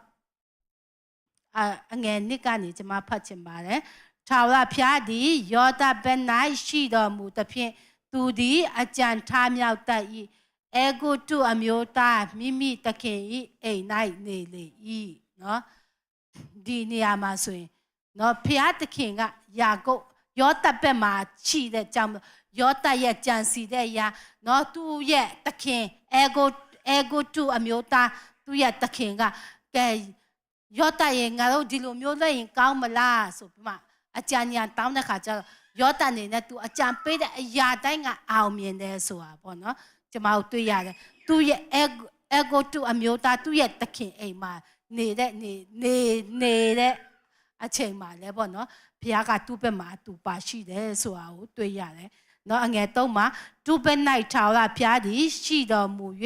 အငယ်နှစ်ကနေကျွန်မဖတ်ချင်ပါတယ်ထာဝရဘုရားသည်ယောသဘက်၌ရှိတော်မူသဖြင့်သူသည်အကြံထားမြောက်တတ်၏အေဂုတုအမျိုးသားမိမိသခင်၏အိမ်၌နေလေ၏เนาะဒီနေရာမှာဆိုရင်เนาะဘုရားသခင်ကယာကုပ်ယောသဘက်မှာရှိတဲ့ကြောင့်ယောသရဲ့ကြံစီတဲ့အရာเนาะသူ့ရဲ့သခင်အေဂုတုအမျိုးသားသူ့ရဲ့သခင်ကကဲယောသရဲ့ငါတို့ဒီလိုမျိုးလဲရင်ကောင်းမလားဆိုပြီးမှအကြံဉာဏ်တောင်းတဲ့ခါကျတော့ယောသအနေနဲ့သူအကြံပေးတဲ့အရာတိုင်းကအောင်မြင်တယ်ဆိုတာပေါ့နော်ကျမတို့တွေ့ရတယ်သူ့ရဲ့အေဂိုတုအမျိုးသားသူ့ရဲ့သခင်အိမ်မှာနေတဲ့အချိန်မှာလဲပေါ့နော်ဘုရားကသူ့ဘက်မှာသူပါရှိတယ်ဆိုတာကိုတွေ့ရတယ်နော်အငယ်3မှာသူ့ဘက်၌ထာဝရဘုရားသည်ရှိတော်မူ၍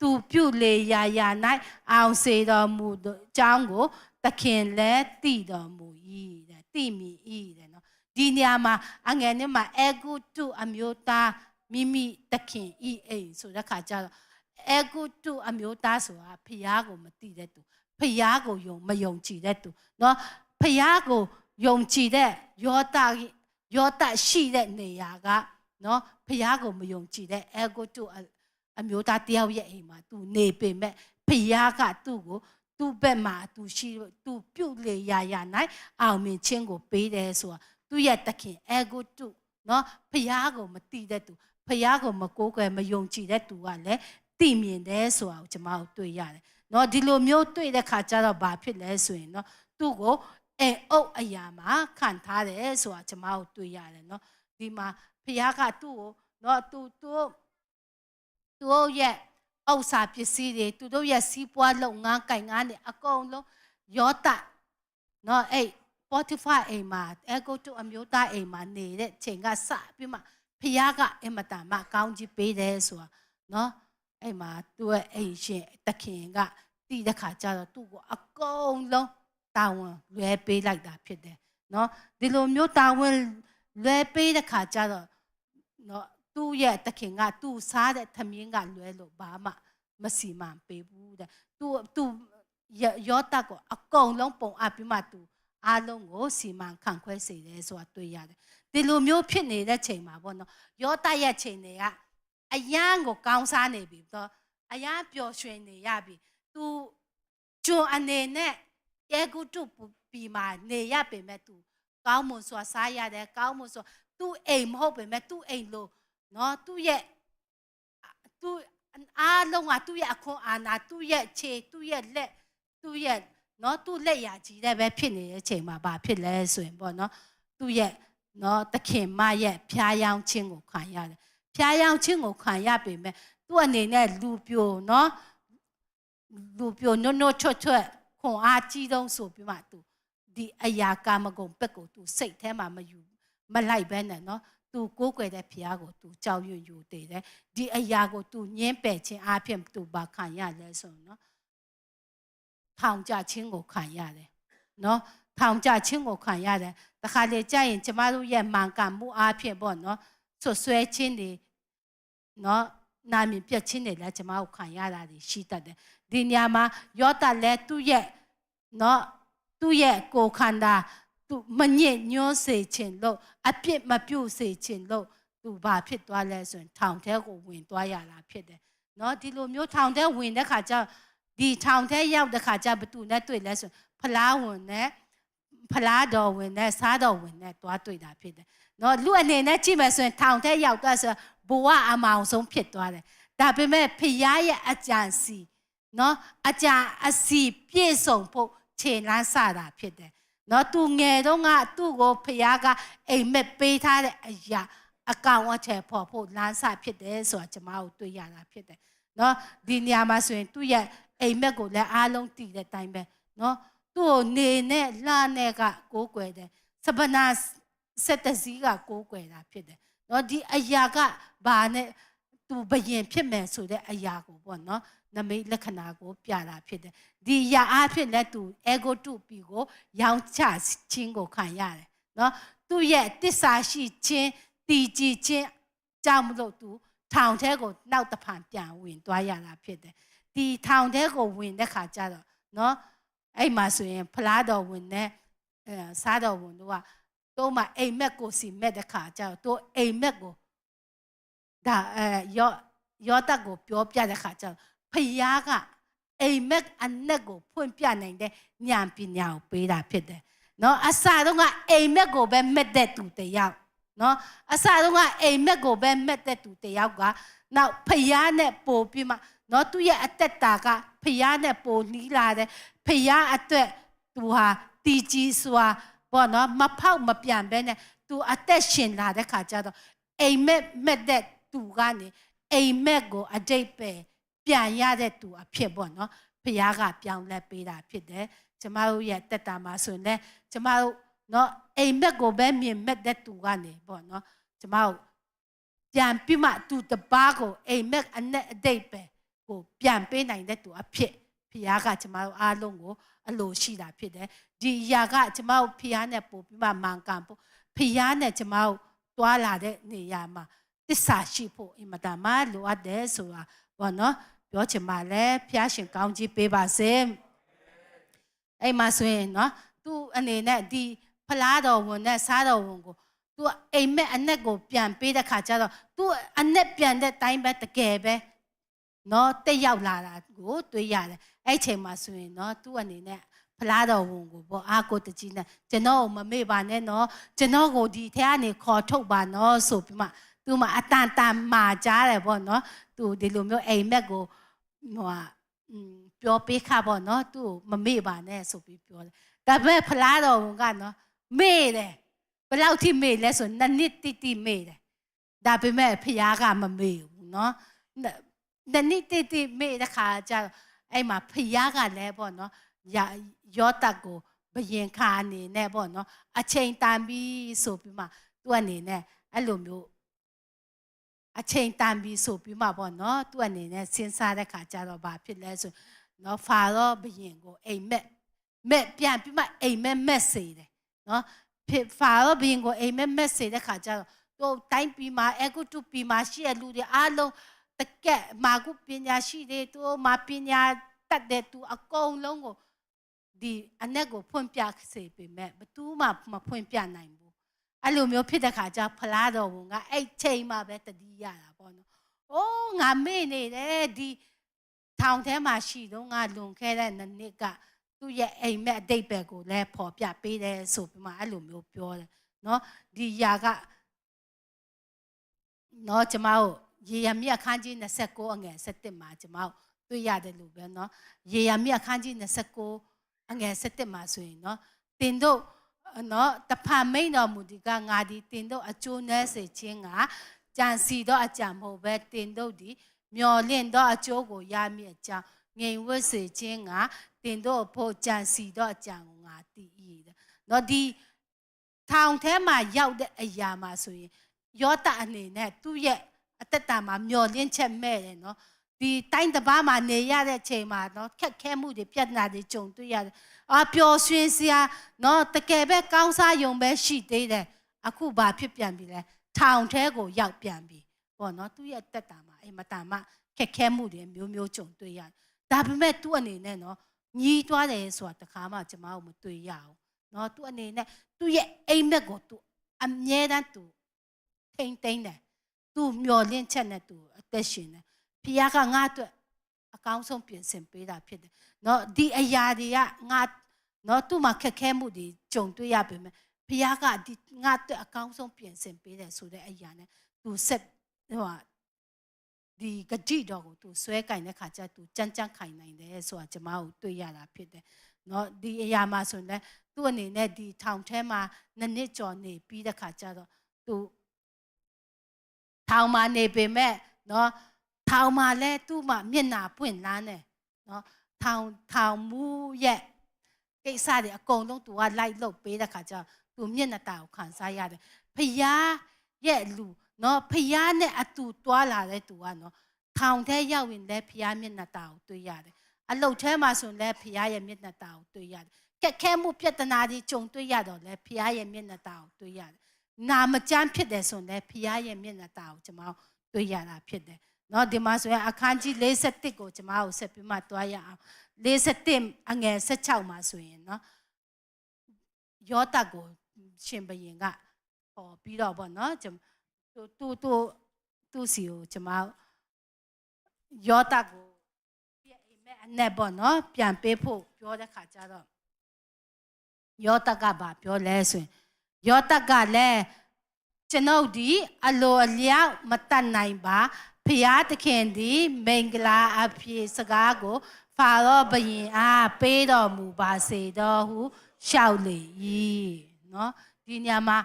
သူပြုလေရာ၌အောင်စေတော်မူသောအကြောင်းကိုသခင်လည်းသိတော်မူ၏တဲ့သိမြင်၏တဲ့နော်ဒီနေရာမှာအငယ်နဲ့မှာအေဂုတုအမျိုးသားမိမိသခင်ဤအိမ်ဆိုတဲ့ခါကျတော့အေဂုတုအမျိုးသားဆိုတာဖျားကိုမသိတဲ့သူဖျားကိုမယုံကြည်တဲ့သူနော်ဖျားကိုယုံကြည်တဲ့ယောသရှိတဲ့နေရာကနော်ဖျားကိုမယုံကြည်တဲ့အေဂုတုအမျိုးသားတယောက်ရဲ့အိမ်မှာသူနေပေမဲ့ဖျားကသူ့ကိုသူ့ဘက်မှာသူပြုတ်လေရာ၌အောင်မြင်ခြင်းကိုပေးတယ်ဆိုတာသူ့ရဲ့သခင်အေဂုတုနော်ဖျားကိုမသိတဲ့သူဖျားကိုမကိုးကွယ်မယုံကြည်တဲ့သူကလည်းသိမြင်တယ်ဆိုတာကိုကျွန်မတို့တွေ့ရတယ်နော်ဒီလိုမျိုးတွေ့တဲ့ခါကျတော့ဘာဖြစ်လဲဆိုရင်နော်သူ့ကိုအုပ်အရာမှာခံထားတယ်ဆိုတာကျွန်မတို့တွေ့ရတယ်နော်ဒီမှာဖျားကသူ့ကိုနော်သူတို့ရဲ့ဥစ္စာပစ္စည်းတွေသူတို့ရဲ့စီးပွားလုပ်ငန်းကိုင်ငန်းတွေအကုန်လုံးယောသနော်Spotify အိမ်မှာအေဂုတုအမျိုးသားအိမ်မှာနေတဲ့ချိန်ကစပြီးမှဖျားကအင်မတန်မှကောင်းကြီးပေးတယ်ဆိုတာနော်အဲ့မှာသူ့ရဲ့အိမ်ရှင်တခင်ကတည်တဲ့ခါကျတော့သူ့ကိုအကုန်လုံးတာဝန်လွဲပေးလိုက်တာဖြစ်တယ်နော်ဒီလိုမျိုးတာဝန်လွဲပေးတဲ့ခါကျတော့နော်သူ့ရဲ့တခင်ကသူ့စားတဲ့သမင်းကလွဲလို့ဘာမှမစီမံပေးဘူးတဲ့သူယောသကိုအကုန်လုံးပုံအပ်ပြီးမှသူအားလုံးကိုစီမံခန့်ခွဲစေတယ်ဆိုတာတွေ့ရတယ်ဒီလိုမျိုးဖြစ်နေတဲ့ချိန်မှာပေါ့နော်ယောသရဲ့ချိန်တွေကအယံကိုကောင်းစားနေပြီတော့အယံပျော်ရွှင်နေရပြီသူဂျွန်အနေနဲ့အေဂုတုပြီးမှနေရပေမဲ့သူကောင်းမွန်စွာစားရတယ်ကောင်းမွန်စွာသူ့အိမ်မဟုတ်ပေမဲ့သူ့အိမ်လို့နော်သူအားလုံးကသူ့ရဲ့အခွန်အာဏာသူ့ရဲ့ခြေသူ့ရဲ့လက်သူ့ရဲ့နော်သူ့လက်ရကြီးတဲ့ပဲဖြစ်နေတဲ့အချိန်မှာဘာဖြစ်လဲဆိုရင်ပေါ့နော်သူ့ရဲ့နော်သခင်မရဲ့ဖျားယောင်းခြင်းကိုခံရတယ်ဖျားယောင်းခြင်းကိုခံရပေမဲ့သူ သူ့အနေနဲ့လူပြိုနော်လူပြိုနို့ချွတ်ခွန်အားကြီးဆုံးဆိုပြီးမှသူဒီအရာကာမဂုဏ်ပက်ကိုသူစိတ်ထဲမှာမလိုက်ဘဲနဲ့နော်သူကိုးကွယ်တဲ့ဖခင်ကိုသူကြောက်ရွံ့ယူတည်တယ်ဒီအရာကိုသူညှင်းပယ်ခြင်းအပြင်သူဘာခံရလဲဆိုနော်ထောင်ကြခြင်းကိုခံရတယ်နော်ထောင်ကြခြင်းကိုခံရတယ်တခါလေကြာရင်ကျမတို့ရဲ့မှန်ကန်မှုအပြင်ပေါ့နော်ဆွဲခြင်းတွေနော်နာမည်ပြတ်ခြင်းတွေလည်းကျမတို့ခံရတာတွေရှိတတ်တယ်ဒီညမှာယောသလည်းသူ့ရဲ့နော်သူ့ရဲ့ကိုယ်ခန္ဓာသူမညစ်ညွှန်းစေခြင်းလို့အပြစ်မပြုတ်စေခြင်းလို့သူဘာဖြစ်သွားလဲဆိုရင်ထောင်ထဲကိုဝင်သွားရတာဖြစ်တယ်နော်ဒီလိုမျိုးထောင်ထဲဝင်တဲ့ခါကျဒီထောင်ထဲရောက်တဲ့ခါကျဘသူနဲ့တွေ့လဲဆိုဖလားဝင်နဲ့ဖလားတော်ဝင်နဲ့စားတော်ဝင်နဲ့တွားတွေ့တာဖြစ်တယ်နော်လူအနေနဲ့ကြည့်မယ်ဆိုရင်ထောင်ထဲရောက်သွားဆိုဘဝအမောင်ဆုံးဖြစ်သွားတယ်ဒါပေမဲ့ဖခင်ရဲ့အကြံစီနော်အကြံအစီပြည့်စုံဖို့ခြေလမ်းစတာဖြစ်တယ်နော်သူငယ်တော့ကသူ့ကိုဖခင်ကအိမ်မက်ပေးထားတဲ့အရာအကောင်အထည်ဖို့လမ်းစဖြစ်တယ်ဆိုတာကျွန်မတို့တွေ့ရတာဖြစ်တယ်နော်ဒီနေရာမှာဆိုရင်သူ့ရဲ့အိမ်မက်ကိုလည်းအားလုံးတည်တဲ့အတိုင်းပဲနော်သူ့ကိုနေနဲ့လှနဲ့ကကိုးကွယ်တယ်စပနာစက်တစည်းကကိုးကွယ်တာဖြစ်တယ်နော်ဒီအရာကဘာနဲ့သူဘယင်ဖြစ်မယ်ဆိုတဲ့အရာကိုပေါ့နော်နမိတ်လက္ခဏာကိုပြတာဖြစ်တယ်ဒီအရာအဖြစ်လည်းသူ ego တုပီကိုရောင်းချခြင်းကိုခံရတယ်နော်သူ့ရဲ့တစ္ဆာရှိခြင်းတည်ကြည်ခြင်းကြောင့်မလို့သူထောင်ထဲကိုနောက်တစ်ဖန်ပြန်ဝင်သွားရတာဖြစ်တယ်ဒီထောင်ထဲကိုဝင်တဲ့ခါကျတော့နော်အဲ့မှာဆိုရင်ဖလားတော်ဝင်နဲ့စားတော်ဝင်တို့ကတော့မှအိမ်မက်ကိုစီမက်တဲ့ခါကျတော့သူအိမ်မက်ကိုဒါယောသကိုပြောပြတဲ့ခါကျတော့ဖယားကအိမ်မက်အနက်ကိုဖွင့်ပြနိုင်တဲ့ဉာဏ်ပညာကိုပေးတာဖြစ်တယ်နော်အစတော့ကအိမ်မက်ကိုပဲမက်တဲ့သူတယောက်နော်အစတော့ကအိမ်မက်ကိုပဲမက်တဲ့သူတယောက်ကနောက်ဖယားနဲ့ပို့ပြီးမှနော်သူရဲ့အသက်တာကဖယားနဲ့ပို့နီးလာတယ်ဖယားအတွက်သူဟာတီကြီးစွာပေါ့နော်မဖောက်မပြန်ပဲနဲ့သူအသက်ရှင်လာတဲ့ခါကျတော့အိမ်မက်မက်တဲ့သူကနေအိမ်မက်ကိုအတိတ်ပဲပြန်ရတဲ့သူအဖြစ်ပေါ့နော်ဖယားကပြောင်းလဲပေးတာဖြစ်တယ်ကျမတို့ရဲ့တက်တာမှာဆိုရင်လည်းကျမတို့နော်အိမ်မက်ကိုပဲမြင်မက်တဲ့သူကနေပေါ့နော်ကျမတို့ပြန်ပြီးမှသူတပားကိုအိမ်မက်အနဲ့အတိတ်ပဲကိုပြန်ပေးနိုင်တဲ့သူအဖြစ်ဖယားကကျမတို့အားလုံးကိုအလိုရှိတာဖြစ်တယ်ဒီအရာကကျမတို့ဖယားနဲ့ပို့ပြီးမှမှန်ကန်ဖို့ဖယားနဲ့ကျမတို့တွားလာတဲ့နေရာမှာတစ္ဆာရှိဖို့အင်မတန်မှလိုအပ်တယ်ဆိုတာပေါ့နော်ပြောချင်ပါလေဖျားရှင်ကောင်းကြီးပေးပါစေအဲ့မှာဆိုရင်နော်သူအနေနဲ့ဒီဖလားတော်ဝင်နဲ့စားတော်ဝင်ကိုသူအိမ်မက်အနက်ကိုပြန်ပေးတဲ့ခါကျတော့သူအနက်ပြန်တဲ့တိုင်းပဲတကယ်ပဲနော်တက်ရောက်လာတာကိုတွေ့ရတယ်အဲ့ချိန်မှာဆိုရင်နော်သူအနေနဲ့ဖလားတော်ဝင်ကိုပေါ့အာကိုတကြီးနဲ့ကျွန်တော်မမေ့ပါနဲ့နော်ကျွန်တော်ကိုဒီထဲကနေခေါ်ထုတ်ပါနော်ဆိုပြီးမှသူမှအတန်တန်မာကြားတယ်ပေါ့နော်သူဒီလိုမျိုးအိမ်မက်ကိုဟိုပြောပေးခါပေါ့နော်သူမမေ့ပါနဲ့ဆိုပြီးပြောတယ်ဒါပေမဲ့ဖလားတော်ဝင်ကနော်မေ့တယ်ဘယ်လောက်ထိမေ့လဲဆိုနှစ်တိမေ့တယ်ဒါပေမဲ့ဖယားကမမေ့ဘူးနော်နှစ်တိမေ့တဲ့ခါကျအဲ့မှာဖယားကလည်းပေါ့နော်ယောသကိုဘယင်ခါအနေနဲ့ပေါ့နော်အချိန်တန်ပြီးဆိုပြီးမှသူ့အနေနဲ့အဲ့လိုမျိုးအချိန်တန်ပြီးဆိုပြီးမှပေါ့နော်သူ့အနေနဲ့စဉ်းစားတဲ့ခါကျတော့ဘာဖြစ်လဲဆိုနော်ဖာရောဘယင်ကိုအိမ်မက်ပြန်ပြီးမှအိမ်မက်စေတယ်နော်ဖာရောဘယင်ကိုအိမ်မက်စေတဲ့ခါကျတော့သူတိုင်းပြီးမှအခုတူပြီးမှရှိရလူတွေအားလုံးတကက်မာကုပညာရှိတယ်သူမာပညာတတ်တဲ့သူအကုန်လုံးကိုဒီအနက်ကိုဖွင့်ပြစေပေမဲ့ဘသူမှမဖွင့်ပြနိုင်ဘူးအဲ့လိုမျိုးဖြစ်တဲ့ခါကျဖလားတော်ဝင်ကအဲ့ချိန်မှပဲတတိရတာပေါ့နော်။အိုးငါမေ့နေတယ်ဒီထောင်ထဲမှာရှိတော့ငါလွန်ခဲ့တဲ့နှစ်ကသူ့ရဲ့အိမ်မက်အတိတ်ပဲကိုလည်းဖော်ပြပေးတယ်ဆိုပြီးမှအဲ့လိုမျိုးပြောတယ်နော်ဒီຢာကနော်ကျမတို့ယေရမိအခန်းကြီး29အငယ်7မှာကျမတို့တွေ့ရတယ်လို့ပဲနော်ယေရမိအခန်းကြီး29အငယ်7မှာဆိုရင်နော်တင်တို့နော်တဖန်မိန်တော်မူဒီကငါဒီတင်တို့အကျိုးနည်းစေခြင်းကကြံစီတော့အကြံမဟုတ်ပဲတင်တို့ဒီ မျော်လင့်သောအကျိုးကိုရမည်အကြောင်းငြိမ်ဝတ်စေခြင်းကတင်တို့ဖို့ကြံစီသောအကြံကိုငါသိ၏နော်ဒီထောင်ထဲမှာရောက်တဲ့အရာမှာဆိုရင်ယောသအနေနဲ့သူ့ရဲ့အသက်တာမှာမျော်လင့်ချက်မဲ့တယ်နော်ဒီတိုင်းတစ်ပါးမှာနေရတဲ့ချိန်မှာနော်ခက်ခဲမှုတွေပြဿနာတွေကြုံတွေ့ရတယ်ပျော်ရွှင်စရာနော်တကယ်ပဲကောင်းစားယုံပဲရှိသေးတယ်အခုဘာဖြစ်ပြန်ပြီလဲထောင်ထဲကိုရောက်ပြန်ပြီပေါ့နော်သူ့ရဲ့တက်တာမှာအိမ်မတာမခက်ခဲမှုတွေမျိုးမျိုးကြုံတွေ့ရတယ်ဒါပေမဲ့သူ့အနေနဲ့နော်ညီးတွားတယ်ဆိုတာတခါမှကျမတို့မတွေ့ရအောင်နော်သူ့အနေနဲ့သူ့ရဲ့အိမ်မက်ကိုသူအမြဲတမ်းသူထိမ့်သိမ့်တယ်သူမျော်လင့်ချက်နဲ့သူအသက်ရှင်တယ်ဖခင်ကငါ့အတွက်အကောင်းဆုံးပြင်ဆင်ပေးတာဖြစ်တယ်နော်ဒီအရာတွေကငါနော်သူ့မှာခက်ခဲမှုတွေကြုံတွေ့ရပေမဲ့ဖခင်ကဒီငါ့အတွက်အကောင်းဆုံးပြင်ဆင်ပေးတယ်ဆိုတဲ့အရာနဲ့သူဆက်ဒီဂတိတော်ကိုသူဆွဲကင်တဲ့ခါကျသူကြမ်းကြမ်းခိုင်နိုင်တယ်ဆိုတာကျမတို့တွေ့ရတာဖြစ်တယ်နော်ဒီအရာမှာဆိုရင်လည်းသူ့အနေနဲ့ဒီထောင်ထဲမှာနှစ်ကျော်နေပြီးတဲ့ခါကျတော့သူထောင်မှာနေပေမဲ့နော်ထောင်မှာလဲသူ့မှာမျက်နှာပွင့်လန်းတယ်နော်ထောင်မှုရဲ့ကိစ္စတွေအကုန်လုံးသူကလိုက်လုပ်ပေးတဲ့ခါကျတော့သူမျက်နှာတာကိုခံစားရတယ်ဖယားရဲ့လူနော်ဖယားနဲ့အတူတွာလာတဲ့သူကနော်ထောင်ထဲရောက်ရင်လည်းဖယားမျက်နှာတာကိုတွေ့ရတယ်အလုတ်ထဲမှာဆိုရင်လည်းဖယားရဲ့မျက်နှာတာကိုတွေ့ရတယ်ကက်ခဲမှုပြဿနာတွေကြုံတွေ့ရတော့လည်းဖယားရဲ့မျက်နှာတာကိုတွေ့ရတယ်နာမကျန်းဖြစ်တယ်ဆိုရင်လည်းဖယားရဲ့မျက်နှာတာကိုကျွန်မတွေ့ရတာဖြစ်တယ်နော်ဒီမှာဆိုရင်အခန်းကြီး41ကိုကျွန်မတို့ဆက်ပြီးမှတွားရအောင်41အငယ်16မှာဆိုရင်နော်ယောသကိုရှင်ဘုရင်ကဟောပြီးတော့ဗောနော်သူစီကိုကျွန်မယောသကိုရဲ့အိမ်မက်အနဲ့ပေါ့နော်ပြန်ပေးဖို့ပြောတဲ့ခါကျတော့ယောသကဘာပြောလဲဆိုရင်ယောသကလည်းကျွန်ုပ်ဒီအလိုအလျောက်မတတ်နိုင်ပါဖျားသခင်ဒီမင်္ဂလာအဖြစ်စကားကိုဖာရောဘုရင်အားပေးတော်မူပါစေတော်ဟုရှောက်လေ၏နော်ဒီညမှာ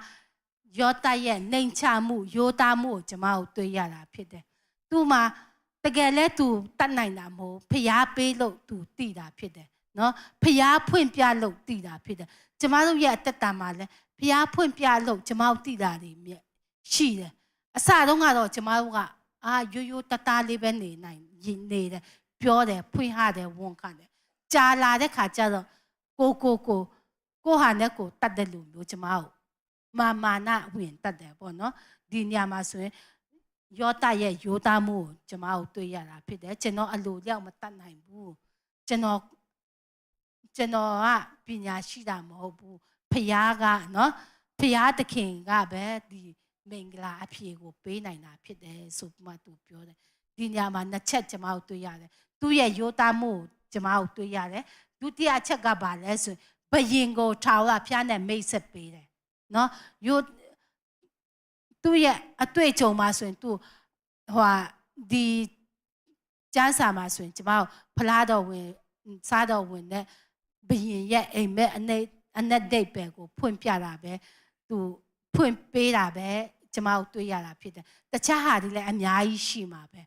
ယောသရဲ့နှိမ်ချမှုယောသားမှုကိုကျွန်မတို့တွေ့ရတာဖြစ်တယ်သူမှာတကယ်လဲသူတတ်နိုင်တာမဟုတ်ဖျားပေးလို့သူတည်တာဖြစ်တယ်နော်ဖျားဖွင့်ပြလို့တည်တာဖြစ်တယ်ကျွန်မတို့ရဲ့အသက်တာမှာလဲဖျားဖွင့်ပြလို့ကျွန်မတို့တည်တာတွေမြဲရှိတယ်အစတုန်းကတော့ကျွန်မတို့ကရိုးရိုးတသားလေးပဲနေတယ်ပြောတယ်ဖွင့်ဟတယ်ဝန်ခံတယ်ကြာလာတဲ့ခါကျတော့ကိုဟာနဲ့ကိုတတ်တဲ့လူမျိုးကျွန်မတို့မာနဝင်တတ်တယ်ပေါ့နော်ဒီညမှာဆိုရင်ယောသရဲ့ယောသားမှုကိုကျွန်မတို့တွေ့ရတာဖြစ်တယ်ကျွန်တော်အလိုလျောက်မတတ်နိုင်ဘူးကျွန်တော်ကပညာရှိတာမဟုတ်ဘူးဖခင်ကနော်ဖခင်သခင်ကပဲဒီမင်္ဂလာအဖြေကိုပေးနိုင်တာဖြစ်တယ်ဆိုမှသူပြောတယ်ဒီညမှာနှစ်ချက်ကျွန်မတို့တွေ့ရတယ်သူ့ရဲ့ယောသားမှုကိုကျွန်မတို့တွေ့ရတယ်ဒုတိယအချက်ကဘာလဲဆိုဘယင်ကိုထာဝရဘုရားနဲ့မိတ်ဆက်ပေးတယ်နော်သူ့ရဲ့အတွေ့အကြုံမှာဆိုရင်သူဒီကျမ်းစာမှာဆိုရင်ကျွန်မတို့ဖလားတော်ဝင်စားတော်ဝင်တဲ့ဘယင်ရဲ့အိမ်မက်အနက်ဒိတ်ပဲကိုဖွင့်ပြတာပဲသူဖွင့်ပေးတာပဲကျွန်မတို့တွေ့ရတာဖြစ်တယ်တခြားဟာတွေလည်းအများကြီးရှိမှာပဲ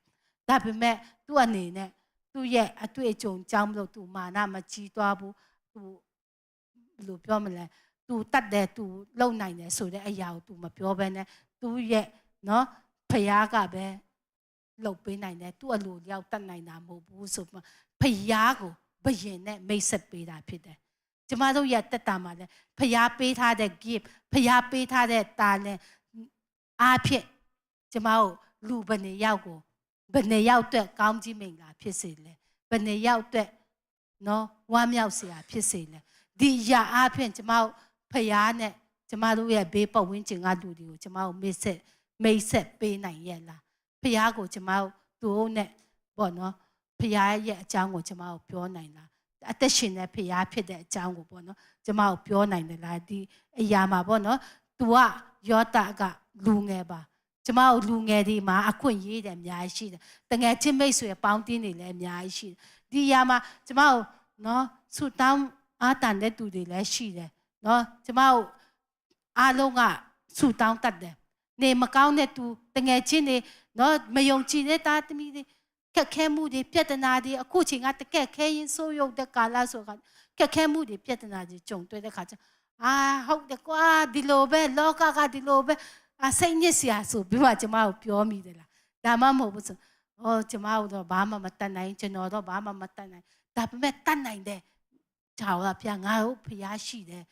ဒါပေမဲ့သူ့အနေနဲ့သူ့ရဲ့အတွေ့အကြုံကြောင့်မလို့သူမာနမကြီးသွားဘူးသူဘယ်လိုပြောမလဲသူတတ်တယ်သူလုံနိုင်တယ်ဆိုတဲ့အရာကိုသူမပြောဘဲနဲ့သူရဲ့နော်ဖခင်ကပဲလုပ်ပေးနိုင်တယ်သူ့အလိုလျောက်တတ်နိုင်တာမဟုတ်ဘူးဆိုမှဖခင်ကိုဘယင်နဲ့မိတ်ဆက်ပေးတာဖြစ်တယ်ကျမတို့ရဲ့တက်တာမှာလည်းဖခင်ပေးထားတဲ့ gift ဖခင်ပေးထားတဲ့တာနဲ့အားဖြင့်ကျမတို့လူဘယ်နှယောက်ကိုဘယ်နှယောက်အတွက်ကောင်းကြီးမင်္ဂလာဖြစ်စေလဲဘယ်နှယောက်အတွက်နော်ဝမ်းမြောက်စရာဖြစ်စေလဲဒီရအားဖြင့်ကျမတို့ဖခင်နဲ့ကျမတို့ရဲ့ဘေးပတ်ဝန်းကျင်ကလူတွေကိုကျမတို့မိတ်ဆက်ပေးနိုင်ရဲ့လားဖခင်ကိုကျမတို့သူတို့နဲ့ပေါ့နော်ဖခင်ရဲ့အကြောင်းကိုကျမတို့ပြောနိုင်လားအသက်ရှင်တဲ့ဖခင်ဖြစ်တဲ့အကြောင်းကိုပေါ့နော်ကျမတို့ပြောနိုင်တယ်လားဒီအရာမှာပေါ့နော်သူကယောသကလူငယ်ပါကျမတို့လူငယ်တွေမှာအခွင့်အရေးတွေအများကြီးရှိတယ်တငယ်ချင်းမိတ်ဆွေပေါင်းတင်းတွေလည်းအများကြီးရှိတယ်ဒီအရာမှာကျမတို့နော်ဆုတောင်းအားတန်တဲ့သူတွေလည်းရှိတယ်နော်ကျမတို့အားလုံးကဆုတောင်းတတ်တယ်နေမကောင်းတဲ့သူတငယ်ချင်းတွေနော်မယုံကြည်တဲ့သားသမီးတွေ ခက်ခဲမှုတွေပြဿနာတွေအခုချိန်ကတကက်ခဲရင်ဆိုးရုပ်တဲ့ကာလဆိုကခက်ခဲမှုတွေပြဿနာတွေကြုံတွေ့တဲ့ခါကျဟုတ်တယ်ကွာဒီလိုပဲလောကကဒီလိုပဲစိတ်ညစ်စရာဆိုပြီးမှကျမကိုပြောမိတယ်လားဒါမှမဟုတ်ဘူးဆိုကျမတို့ဘာမှမတတ်နိုင်ကျွန်တော်တော့ဘာမှမတတ်နိုင်ဒါပေမဲ့တတ်နိုင်တယ်ခြာလာပြငါ့ကိုဖျားရှိတယ်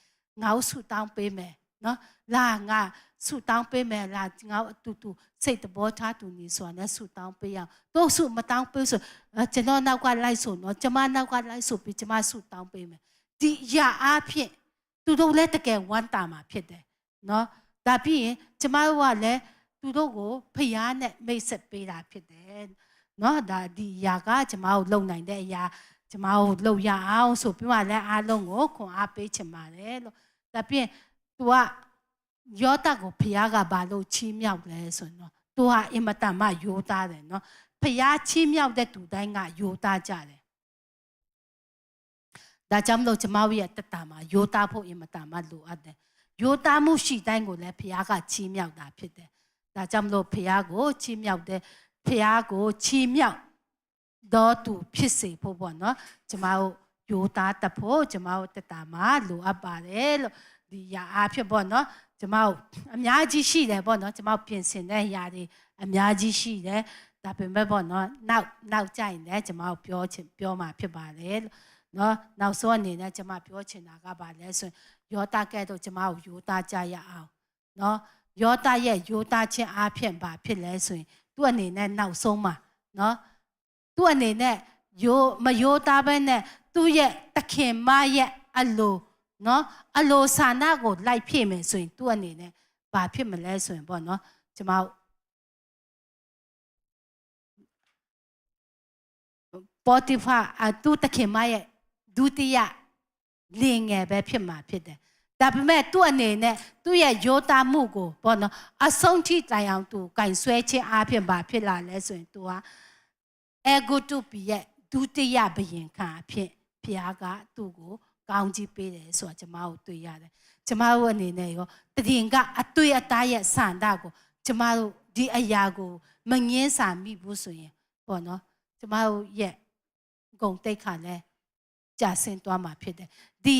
ငါ့ကိုဆူတောင်းပေးမယ်နော်လာငါဆူတောင်းပေးမယ်လာငါ့အတူတူစိတ်တဘောထားတူနေဆိုတာနဲ့ဆူတောင်းပေးရအောင်တို့ဆူမတောင်းပေးဆိုကျွန်တော်နောက်ကလိုက်ဆိုနော်ကျမနောက်ကလိုက်ဆိုပြီးကျမဆူတောင်းပေးမယ်ဒီရအားဖြင့်သူတို့လည်းတကယ်ဝမ်းတာမှာဖြစ်တယ်နော်ဒါပြီးရင်ကျမတို့ကလည်းသူတို့ကိုဖျားနဲ့မိတ်ဆက်ပေးတာဖြစ်တယ်နော်ဒါဒီຢာကကျမတို့လုံနိုင်တဲ့အရာကျမတို့လုံရအောင်ဆိုပြီးမှလည်းအားလုံးကိုခွန်အားပေးချင်ပါတယ်လို့ဒါပြီးရင် तू ကယောသကိုဖျားကဘာလို့ချီးမြှောက်လဲဆိုတော့ तू ဟာအင်မတန်မှယောသားတယ်နော်ဖျားချီးမြှောက်တဲ့သူတိုင်းကယောသားကြတယ်ဒါကြောင့်မလို့ကျမတို့ရဲ့တက်တာမှာယောသားဖို့အင်မတန်မှလိုအပ်တယ်ယောသားမှုရှိတိုင်းကိုလည်းဖျားကချီးမြှောက်တာဖြစ်တယ်ဒါကြောင့်မလို့ဖျားကိုချီးမြှောက်တဲ့ဖျားကိုချီးမြှောက်တော့သူဖြစ်စေဖို့ပေါ့နော်ကျမတို့ယောသားတဖို့ကျမတို့တက်တာမှာလိုအပ်ပါတယ်လို့ဒီຢာအားဖြစ်ပေါ့နော်ကျမတို့အများကြီးရှိတယ်ပေါ့နော်ကျမတို့ပြင်ဆင်တဲ့ຢာတွေအများကြီးရှိတယ်ဒါပေမဲ့ပေါ့နော်နောက်ကြရင်လည်းကျမတို့ပြောမှာဖြစ်ပါတယ်လို့နော်နောက်ဆုံးအနေနဲ့ကျမပြောချင်တာကဘာလဲဆိုရင်ယောသားကဲတော့ကျမတို့ယောသားကြရအောင်နော်ယောသားရဲ့ယောသားချင်းအားဖြင့်ဘာဖြစ်လဲဆိုရင်သူ့အနေနဲ့နောက်ဆုံးမှာနော်သူ့အနေနဲ့မယောသားပဲနဲ့သူ့ရဲ့တခင်မရဲ့အလိုနော်အလိုဆန္ဒကိုလိုက်ဖြည့်မယ်ဆိုရင်သူ့အနေနဲ့ဘာဖြစ်မလဲဆိုရင်ပေါ့နော်ကျမပေါ်တီဖာသူ့တခင်မရဲ့ဒုတိယလင်ငယ်ပဲဖြစ်မှာဖြစ်တယ်ဒါပေမဲ့သူ့အနေနဲ့သူ့ရဲ့ယောသားမှုကိုပေါ့နော်အဆုံးထိတိုင်အောင်သူကင်ဆွဲခြင်းအားဖြင့်ဘာဖြစ်လာလဲဆိုရင်သူကအေဂိုတုပီရဲ့ဒုတိယဘယင်ခံအဖြစ်ဖျားကသူ့ကိုကောင်းကြီးပေးတယ်ဆိုတာကျမတို့တွေ့ရတယ်ကျမတို့အနေနဲ့ရောတည်င်ကအတွေ့အသားရဲ့စန္ဒကိုကျမတို့ဒီအရာကိုမငင်းစာမိဘူးဆိုရင်ပေါ့နော်ကျမတို့ရဲ့ဂုဏ်တိတ်ခါလဲကြာဆင်းသွားမှာဖြစ်တယ်ဒီ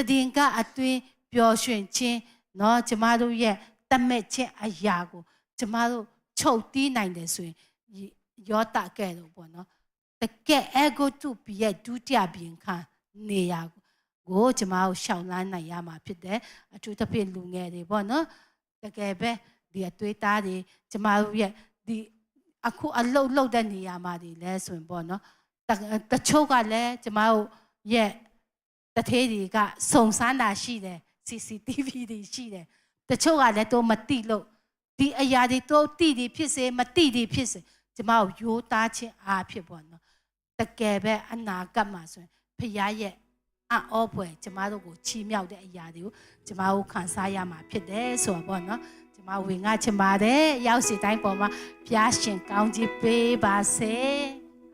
တည်င်ကအတွေ့ပျော်ရွှင်ခြင်းနော်ကျမတို့ရဲ့တမက်ခြင်းအရာကိုကျမတို့ချုပ်တီးနိုင်တယ်ဆိုရင်ယောတကဲတော့ပေါ့နော်တကယ်အေဂိုတုပီရဲ့ဒုတိယဘယင်ခံနေရာကိုကျမတို့ရှောင်လန်းနိုင်ရမှာဖြစ်တယ်အထူးသဖြင့်လူငယ်တွေပေါ့နော်တကယ်ပဲဒီအသွေးသားတွေကျမတို့ရဲ့ဒီအခုအလုတ်လုတ်တဲ့နေရာမှာတွေလဲဆိုရင်ပေါ့နော်တချို့ကလည်းကျမတို့ရဲ့တထေးတွေကစုံစမ်းတာရှိတယ် CCTV တွေရှိတယ်တချို့ကလည်းတော့မတိလို့ဒီအရာတွေတော့တိတွေဖြစ်စေမတိတွေဖြစ်စေကျမတို့ရိုးသားခြင်းအားဖြစ်ပေါ့နော်တကယ်ပဲအနာဂတ်မှာဆိုရင်ဖခင်ရဲ့အော်ပွဲကျမတို့ကိုချီးမြှောက်တဲ့အရာတွေကိုကျမတို့ခံစားရမှာဖြစ်တယ်ဆိုတော့ပေါ့နော်ကျမဝင်ငါချင်ပါတယ်ရောက်စီတိုင်းပေါ်မှာဘုရားရှင်ကောင်းကြီးပေးပါစေ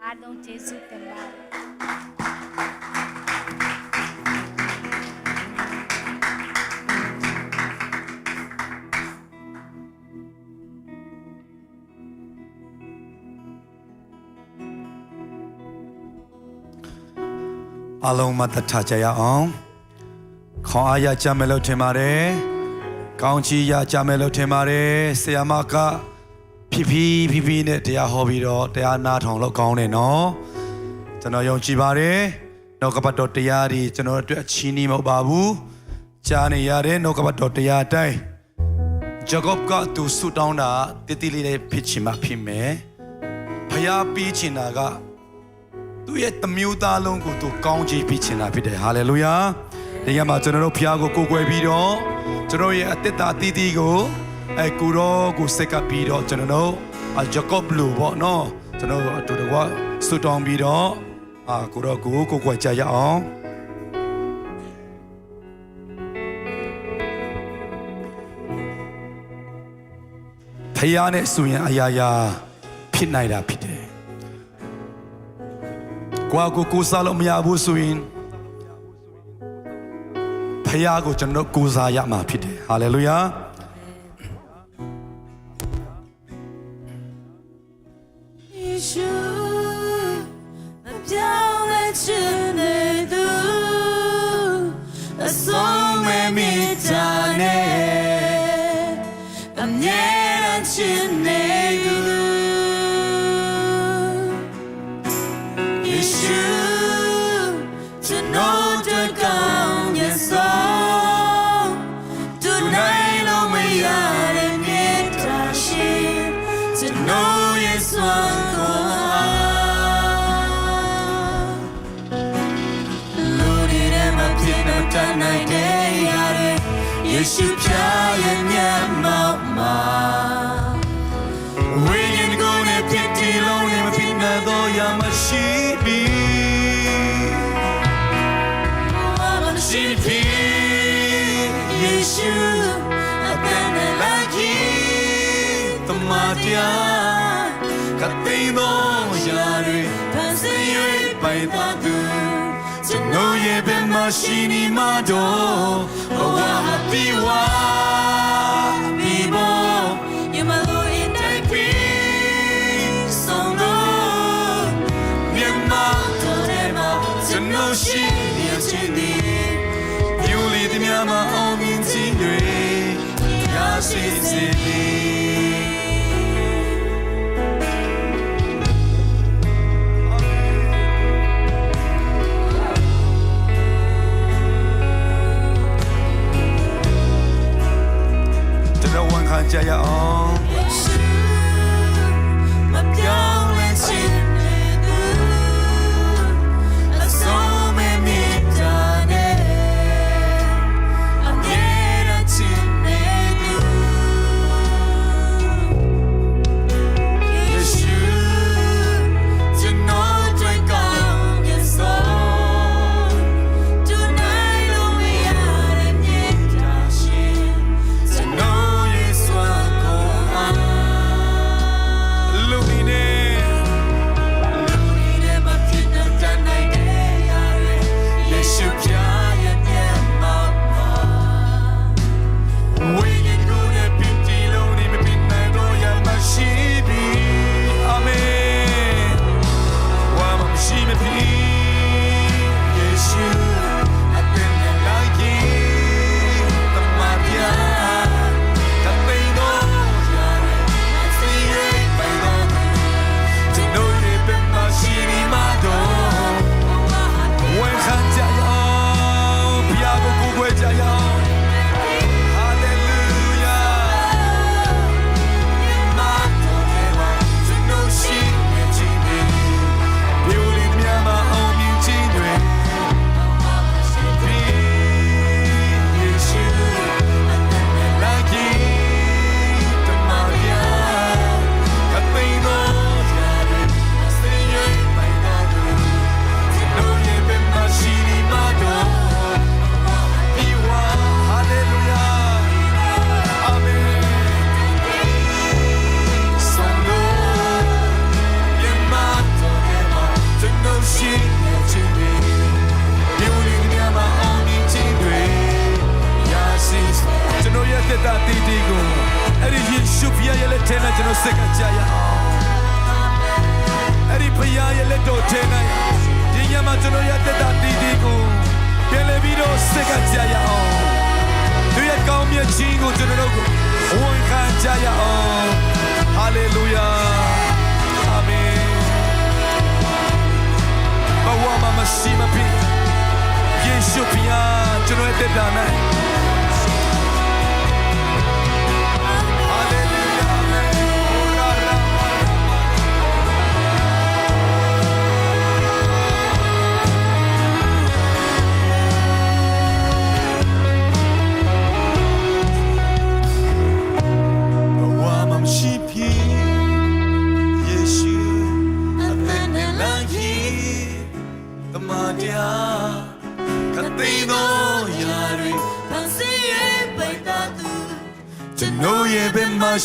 အားလုံးကျေးဇူးတင်ပါတယ်အားလုံးမတတ်ကြရအောင်ခေါင်းအားရကြမယ်လို့ထင်ပါတယ်ကောင်းချီးရကြမယ်လို့ထင်ပါတယ်ဆရာမကဖြည်းနဲ့တရားဟောပြီးတော့တရားနာထောင်လို့ကောင်းတယ်နော်ကျွန်တော်ယုံကြည်ပါတယ်နှုတ်ကပတ်တော်တရားဒီကျွန်တော်အတွက်အချင်းကြီးမဟုတ်ပါဘူးကြားနေရတဲ့နှုတ်ကပတ်တော်တရားအတိုင်းဂျကော့ကသူဆူတောင်းတာတတိလေးဖြစ်ချင်မှဖြစ်မယ်ဖျားပြီးချင်တာကသူရဲ့တမျိုးသားလုံးကိုသူကောင်းချီးပေးချင်တာဖြစ်တယ်ဟာလေလုယာဒီကမှာကျွန်တော်တို့ဖျားကိုကိုးကွယ်ပြီးတော့ကျွန်တော်ရဲ့အသက်တာတည်တည်ကိုကိုရောကိုစက်ကပ်ပြီးတော့ကျွန်တော်တို့ဂျကော့လူပေါ့နော်ကျွန်တော်တို့အတူတကွဆူတောင်းပြီးတော့ကိုရောကိုကိုးကွယ်ကြရအောင်ဖျားနဲ့ဆိုရင်အရာရာဖြစ်နိုင်တာဖြစ်တယ်ကိုစားလို့မရဘူးဆိုရင်ဖခင်ကိုကျွန်တော်ကိုစားရမှာဖြစ်တယ်ဟာလေလုယာယေရှု တော်တွေ့ကောင်းရဲ့ဆုံးသူနိုင်လို့မရတဲ့မြေတာရှင်ကျွန်တော်ရဲ့စွမ်းကိုလူတွေထဲမှာဖြစ်နေတတ်နိုင်တဲ့ရတယ်ယေရှုဖျားရဲ့မျက်မှောက်မှာဝိညာဉ်ကိုနဲ့ဖြစ်တည်လုံးနဲ့မဖြစ်နိုင်တော့ရမရှိပြီရှိပြီယေရှုအသက်နဲ့လာကြီးတမန်တရားကတိတော်ရာတွေဖန်ဆင်း၍ပိုင်တော်သူကျွန်တော်ရဲ့ဘက်မှာရှိနေမှာတော့ဘဝမှာပြီးဝါပြီးပေါ်ယမလို့in the peace song Lord မြန်မာတော်ထဲမှာကျွန်တော်ရှိနေခြင်းဒီပြုလေသည်များမှာအောင်မြင်ခြင်းတွေရရှိစေဝန်ခံကြရအောင်မပြောင်းလဲခြင်းနဲ့သူအဆုံးမမြတ်တာနဲ့အမြဲတမ်းခြင်းနဲ့သူယေရှုကျွန်တော်တွေ့ကောင်းရဲ့ဆုံးသူနိုင်လို့မရတဲ့မြတ်တာရှင်ကျွန်တော်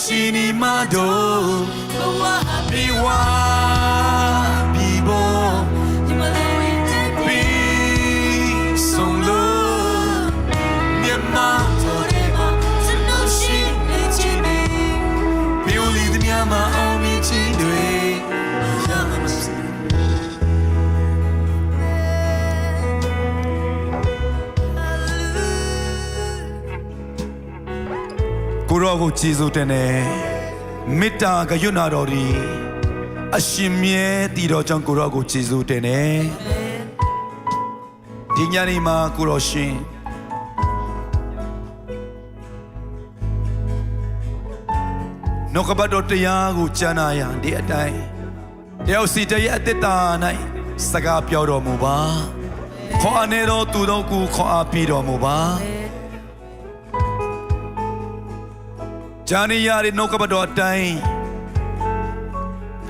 ရှိနေမှာတော့ဘဝပြီးဝါပြီးပေါ်ဒီမလေးပြီးဆုံးလို့မြန်မာတော်ရဲမှာကျွန်တော်ရှိနေခြင်းနဲ့ပြုလီသည်များမှာအောင်မြင်ခြင်းတွေရမှာမရှိကိုရောကိုကျေးဇူးတင်တယ်မေတ္တာကရွနာတော်ဒီအရှင်မြဲတည်တော်ကြောင့်ကိုရောကိုကျေးဇူးတင်တယ် ဒီညနေမှာကိုတော်ရှင်နှုတ်ကပတ်တော်တရားကိုကြားနာရဒီအတိုင်းတယောက်စီတည်းရဲ့အသက်တာ၌စကားပြောတော်မူပါခေါ်အနေတော်သူတော်ကိုခေါ်အားပေးတော်မူပါဂျာနီယာရဲ့နှုတ်ကပတ်တော်အတိုင်း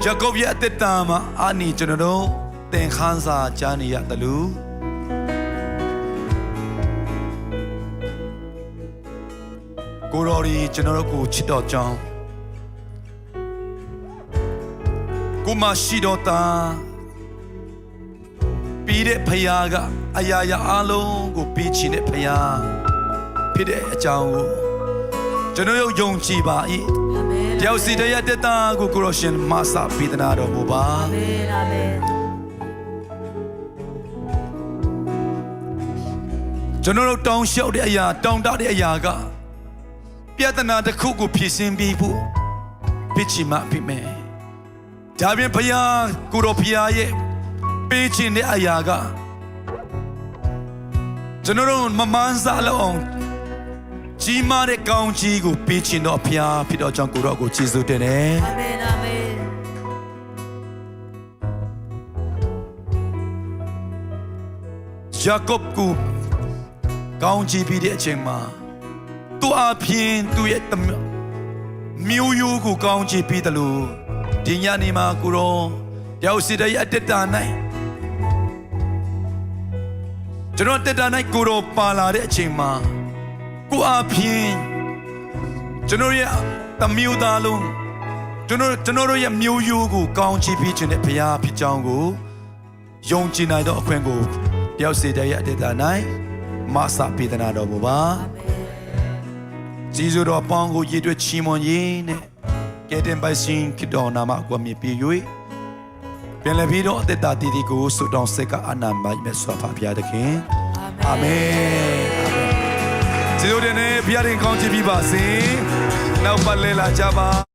ဂျာကုပ်ရဲ့အသက်တာမှာအာနီကျွန်တော်တို့သင်ခန်းစာဂျာနီယာတလူကိုတော်ဒီကျွန်တော်တို့ကိုချစ်တော်ကြောင်းကိုမရှိတော့တာပြီးတဲ့ဖယားကအရာရာအလုံးကိုပြီးချင်တဲ့ဖယားဖြစ်တဲ့အကြောင်းကိုကျွန်တော်ယုံကြည်ပါ၏တယောက်စီတည်းရဲ့တက်တာကိုကိုရရှင်မဆာပေးသနာတော်မူပါကျွန်တော်တို့တောင်းလျှောက်တဲ့အရာတောင်းတတဲ့အရာကပြဿနာတစ်ခုကိုဖြေရှင်းပြီးဖို့ဖြစ်ချင်မှဖြစ်မယ်ဒါပြင်ဖယားကိုတော်ဖယားရဲ့ပေးချင်တဲ့အရာကကျွန်တော်တို့မမှန်းစားလောက်အောင်ကြီးမားတဲ့ကောင်းကြီးကိုပေးချင်တော့ဖယားဖြစ်တော့ကြောင့်ကိုတော်ကိုကျေးဇူးတင်တယ်အာမင်အာမင်ယာကုပ်ကိုကောင်းကြီးပြီးတဲ့အချိန်မှာသူအပြင်သူရဲ့မျိုးရိုးကိုကောင်းကြီးပြီးတယ်လို့ဒီညနေမှာကိုရောတယောက်စီတည်းရဲ့အတ္တ၌ကျွန်တော်တက်တာ၌ကိုရောပါလာတဲ့အချိန်မှာကိုအပြင်ကျွန်တော်ရဲ့တမျိုးသားလုံးကျွန်တော်တို့ရဲ့မျိုးရိုးကိုကောင်းချီးပေးခြင်းနဲ့ဘုရားဖြစ်ကြောင်းကိုယုံကြည်နိုင်သောအခွင့်ကိုတယောက်စီတည်းရဲ့အတ္တ၌မဆာပေးသနာတော်မူပါဂျေဇုတော်ပေါင်းကိုရည်တွေ့ချီးမွမ်းရင်းနဲ့ကဲတင်ပိုင်ရှင်ဖြစ်တော်နာမကိုမြည်ပြီး၍ပြန်လည်ပြီးတော့အသက်တာတည်တည်ကိုဆုတောင်းဆက်ကအနာမိုက်မဲ့စွာဖာဘုရားသခင်အာမင်ကျေးဇူးတင်နေဘုရားတင်ကောင်းချီးပေးပါစေနောက်ပတ်လဲလာကြပါ